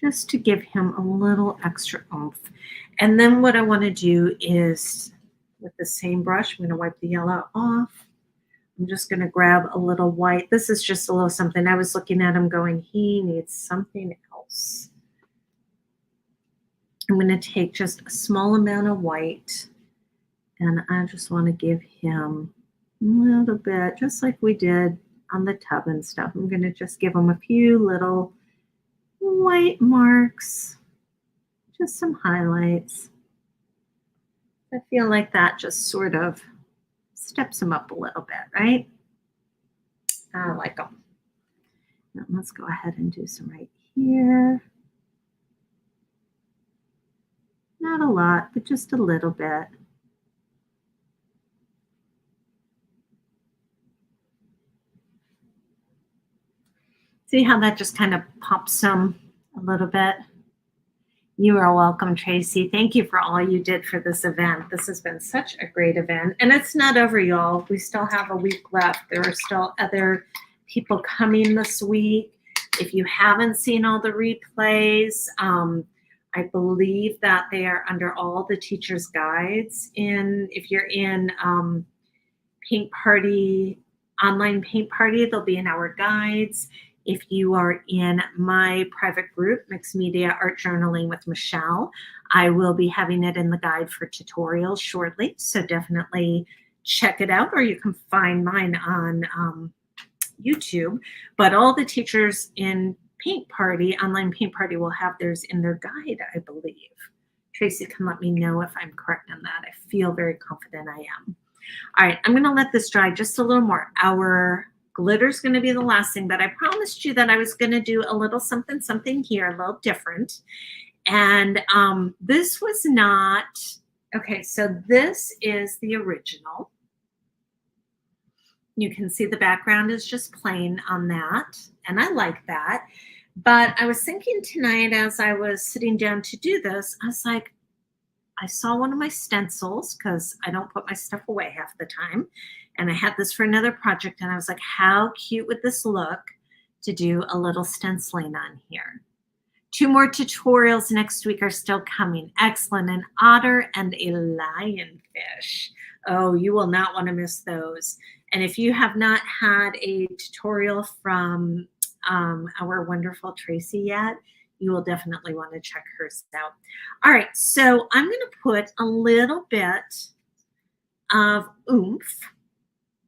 Just to give him a little extra oomph. And then what I want to do is, with the same brush, I'm going to wipe the yellow off. I'm just going to grab a little white. This is just a little something. I was looking at him going, he needs something else. I'm going to take just a small amount of white, and I just want to give him a little bit, just like we did on the tub and stuff. I'm going to just give him a few little white marks, just some highlights. I feel like that just sort of steps him up a little bit, right? I like them. Now let's go ahead and do some right here. Not a lot, but just a little bit. See how that just kind of pops him a little bit? You are welcome, Tracy. Thank you for all you did for this event. This has been such a great event. And it's not over, y'all. We still have a week left. There are still other people coming this week. If you haven't seen all the replays, I believe that they are under all the teachers' guides. If you're in Paint Party, online Paint Party, they'll be in our guides. If you are in my private group, Mixed Media Art Journaling with Mychele, I will be having it in the guide for tutorials shortly. So definitely check it out, or you can find mine on YouTube. But all the teachers in Paint Party, online Paint Party, will have theirs in their guide, I believe. Tracy can let me know if I'm correct on that. I feel very confident I am. All right, I'm going to let this dry just a little more. Our glitter's going to be the last thing, but I promised you that I was going to do a little something here, a little different. And this was not, okay, so this is the original. You can see the background is just plain on that, and I like that. But I was thinking tonight as I was sitting down to do this, I was like, I saw one of my stencils because I don't put my stuff away half the time. And I had this for another project, and I was like, how cute would this look to do a little stenciling on here? 2 more tutorials next week are still coming. Excellent. An otter and a lionfish. Oh, you will not want to miss those. And if you have not had a tutorial from our wonderful Tracy yet, you will definitely want to check hers out. All right, so I'm going to put a little bit of oomph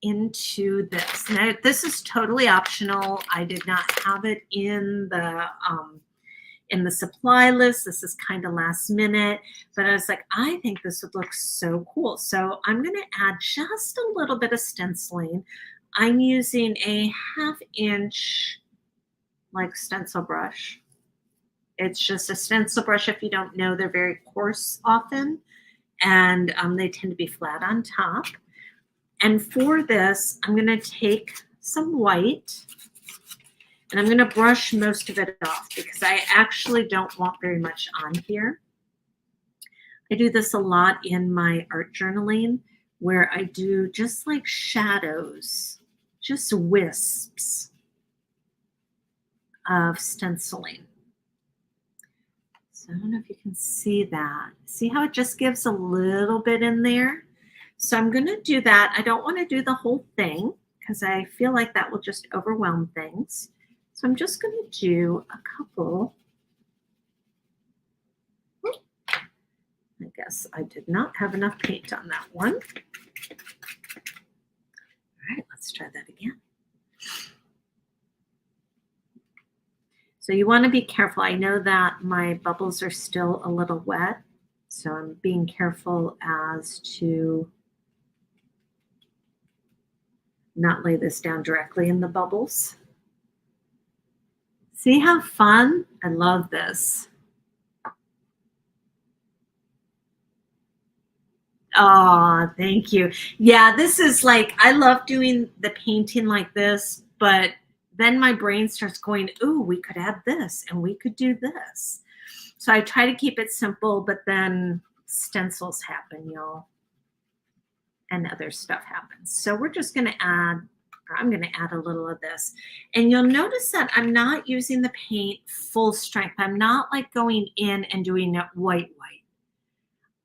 into this. Now, this is totally optional. I did not have it in the supply list. This is kind of last minute, but I was like, I think this would look so cool. So I'm going to add just a little bit of stenciling. I'm using a 1/2 inch like stencil brush. It's just a stencil brush. If you don't know, they're very coarse often, and they tend to be flat on top. And for this, I'm going to take some white, and I'm going to brush most of it off because I actually don't want very much on here. I do this a lot in my art journaling where I do just like shadows, just wisps of stenciling. So I don't know if you can see that. See how it just gives a little bit in there? So I'm going to do that. I don't want to do the whole thing because I feel like that will just overwhelm things. So I'm just going to do a couple. I guess I did not have enough paint on that one. All right, let's try that again. So you want to be careful. I know that my bubbles are still a little wet, so I'm being careful as to not lay this down directly in the bubbles. See how fun? I love this. Oh, thank you. Yeah, this is like, I love doing the painting like this, but then my brain starts going, ooh, we could add this and we could do this. So I try to keep it simple, but then stencils happen, y'all, and other stuff happens. So we're just going to add, or I'm going to add a little of this. And you'll notice that I'm not using the paint full strength. I'm not like going in and doing it white.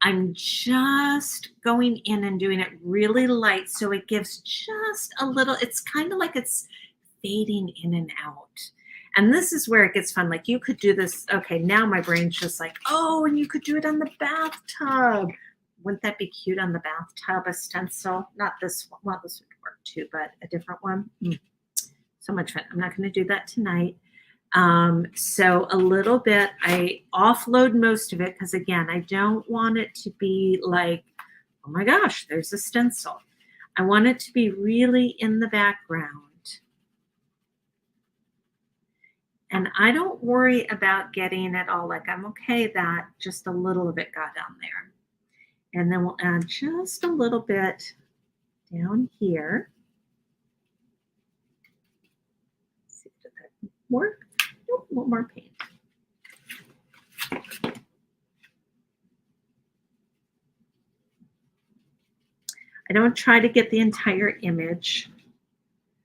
I'm just going in and doing it really light so it gives just a little, it's kind of like it's fading in and out. And this is where it gets fun. Like you could do this. Okay, now my brain's just like, oh, and you could do it on the bathtub. Wouldn't that be cute on the bathtub, a stencil? Not this one. Well, this would work too, but a different one. So much fun. I'm not going to do that tonight. So a little bit, I offload most of it because again, I don't want it to be like, oh my gosh, there's a stencil. I want it to be really in the background. And I don't worry about getting it all, like I'm okay that just a little of it got down there. And then we'll add just a little bit down here. Let's see, did that work? Nope, a little more paint. I don't try to get the entire image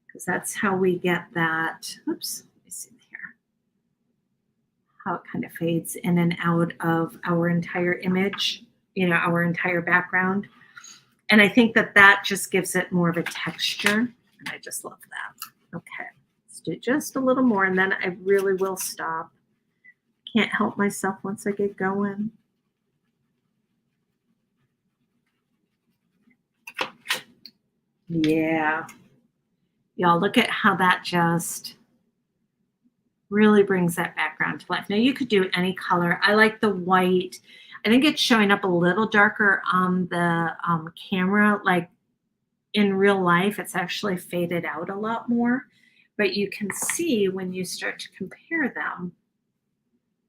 because that's how we get that. Oops, let me see here. How it kind of fades in and out of our entire image, you know, our entire background. And I think that that just gives it more of a texture. And I just love that. Okay, let's do just a little more and then I really will stop. Can't help myself once I get going. Yeah. Y'all, look at how that just really brings that background to life. Now you could do any color. I like the white. I think it's showing up a little darker on the camera. Like in real life, it's actually faded out a lot more. But you can see when you start to compare them,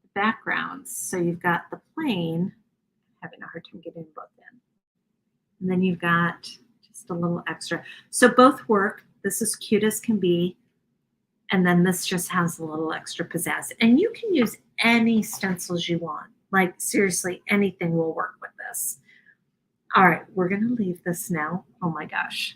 the backgrounds. So you've got the plain, having a hard time getting both in. And then you've got just a little extra. So both work. This is cute as can be. And then this just has a little extra pizzazz. And you can use any stencils you want. Like seriously, anything will work with this. All right, we're going to leave this now. Oh my gosh.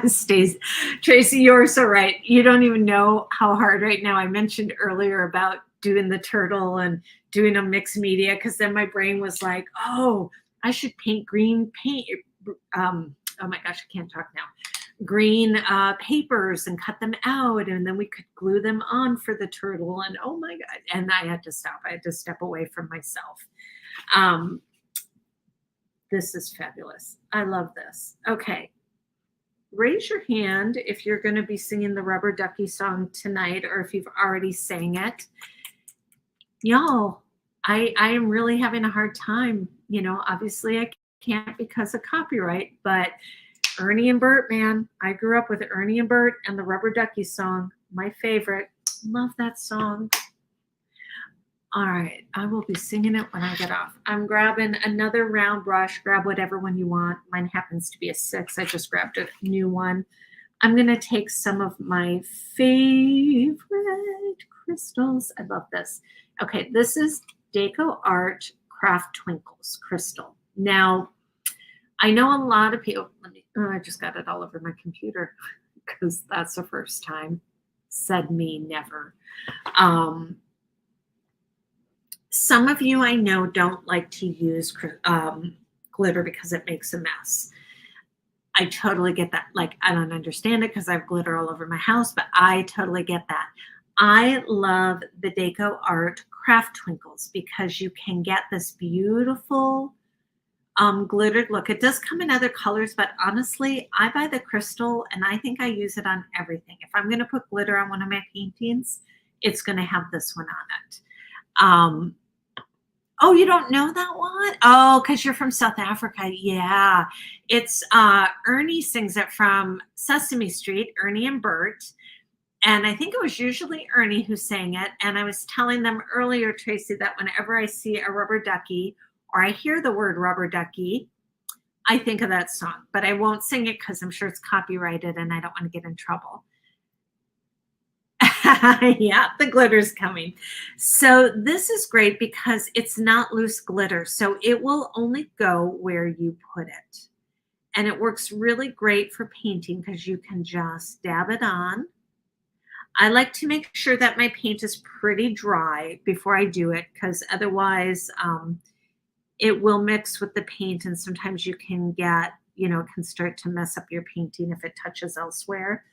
Stays. Tracy, you're so right. You don't even know how hard right now. I mentioned earlier about doing the turtle and doing a mixed media because then my brain was like, oh, I should paint green paint. Oh my gosh, I can't talk now. Green papers and cut them out and then we could glue them on for the turtle and oh my god, and I had to stop. I had to step away from myself. This is fabulous. I love this. Okay, raise your hand if you're going to be singing the Rubber Ducky song tonight or if you've already sang it. Y'all, I am really having a hard time. You know, obviously I can't because of copyright, but Ernie and Bert, man. I grew up with Ernie and Bert and the Rubber Ducky song. My favorite. Love that song. All right. I will be singing it when I get off. I'm grabbing another round brush. Grab whatever one you want. Mine happens to be a 6. I just grabbed a new one. I'm going to take some of my favorite crystals. I love this. Okay. This is Deco Art Craft Twinkles Crystal. Now, I know a lot of people, I just got it all over my computer because that's the first time. Said me never. Um, some of you I know don't like to use glitter because it makes a mess. I totally get that. Like, I don't understand it because I have glitter all over my house, but I totally get that. I love the Deco Art Craft Twinkles because you can get this beautiful glittered look. It does come in other colors, but honestly, I buy the crystal and I think I use it on everything. If I'm going to put glitter on one of my paintings, it's going to have this one on it. Oh, you don't know that one? Oh, because you're from South Africa. Yeah. It's Ernie sings it from Sesame Street, Ernie and Bert. And I think it was usually Ernie who sang it. And I was telling them earlier, Tracy, that whenever I see a rubber ducky or I hear the word rubber ducky, I think of that song. But I won't sing it because I'm sure it's copyrighted and I don't want to get in trouble. Yeah, the glitter's coming. So this is great because it's not loose glitter. So it will only go where you put it. And it works really great for painting because you can just dab it on. I like to make sure that my paint is pretty dry before I do it because otherwise it will mix with the paint and sometimes you can get, can start to mess up your painting if it touches elsewhere.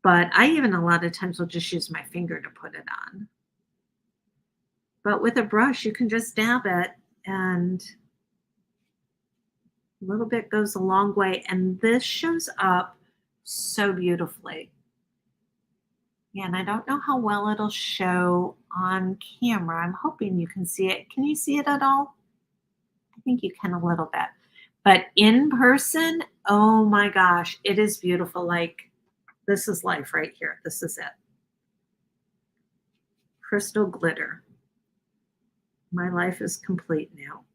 But I even a lot of times will just use my finger to put it on. But with a brush, you can just dab it and a little bit goes a long way. And this shows up so beautifully. Yeah, and I don't know how well it'll show on camera. I'm hoping you can see it. Can you see it at all? I think you can a little bit. But in person, oh my gosh, it is beautiful. Like, this is life right here. This is it. Crystal glitter. My life is complete now.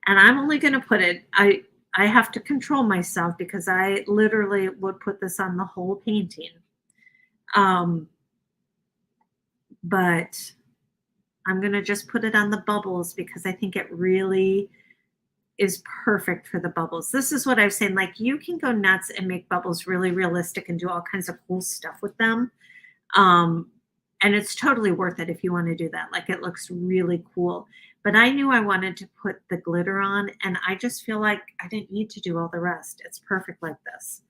And I'm only going to put it, I have to control myself because I literally would put this on the whole painting. But I'm going to just put it on the bubbles because I think it really is perfect for the bubbles. This is what I was saying. Like, you can go nuts and make bubbles really realistic and do all kinds of cool stuff with them. And it's totally worth it if you want to do that. Like, it looks really cool. But I knew I wanted to put the glitter on, and I just feel like I didn't need to do all the rest. It's perfect like this.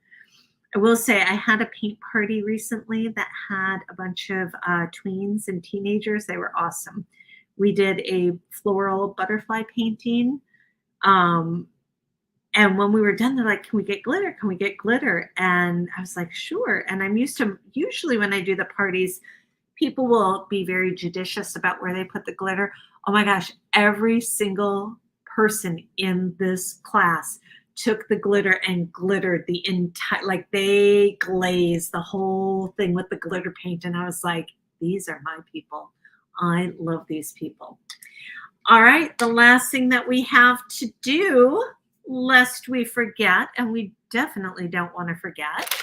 I will say I had a paint party recently that had a bunch of tweens and teenagers. They were awesome. We did a floral butterfly painting. And when we were done, they're like, can we get glitter? Can we get glitter? And I was like, sure. And I'm used to, usually when I do the parties, people will be very judicious about where they put the glitter. Oh my gosh, every single person in this class took the glitter and glittered the entire, like they glazed the whole thing with the glitter paint. And I was like, these are my people. I love these people. All right, the last thing that we have to do, lest we forget, and we definitely don't want to forget,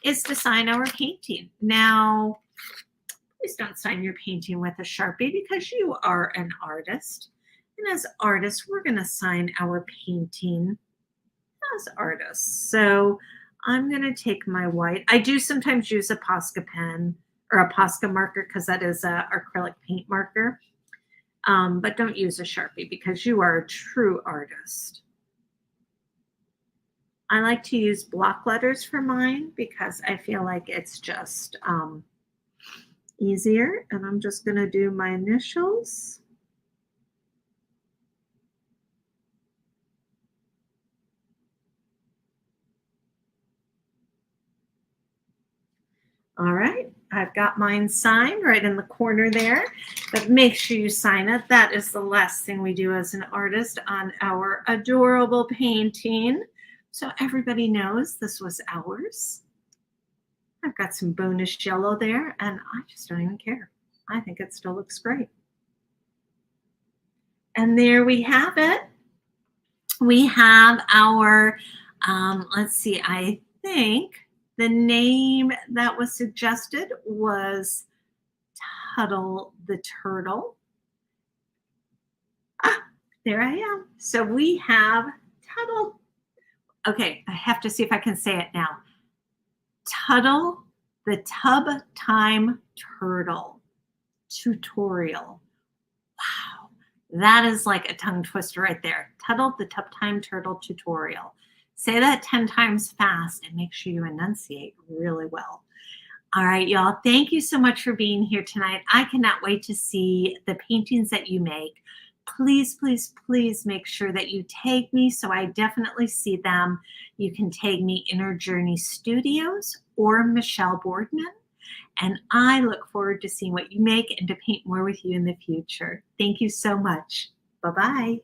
is to sign our painting. Now, please don't sign your painting with a Sharpie because you are an artist. And as artists, we're going to sign our painting as artists. So I'm going to take my white. I do sometimes use a Posca pen or a Posca marker because that is an acrylic paint marker. But don't use a Sharpie because you are a true artist. I like to use block letters for mine because I feel like it's just easier. And I'm just going to do my initials. All right, I've got mine signed right in the corner there, but make sure you sign it. That is the last thing we do as an artist on our adorable painting. So everybody knows this was ours. I've got some bonus yellow there, and I just don't even care. I think it still looks great. And there we have it. We have our, let's see, I think the name that was suggested was Tuddle the turtle. Ah, there I am. So we have Tuddle. Okay, I have to see if I can say it now. Tuddle the Tub Time Turtle tutorial. Wow, that is like a tongue twister right there. Tuddle the Tub Time Turtle tutorial. Say that 10 times fast and make sure you enunciate really well. All right, y'all. Thank you so much for being here tonight. I cannot wait to see the paintings that you make. Please, please, please make sure that you tag me so I definitely see them. You can tag me Inner Journey Studios or Mychele Boardman. And I look forward to seeing what you make and to paint more with you in the future. Thank you so much. Bye-bye.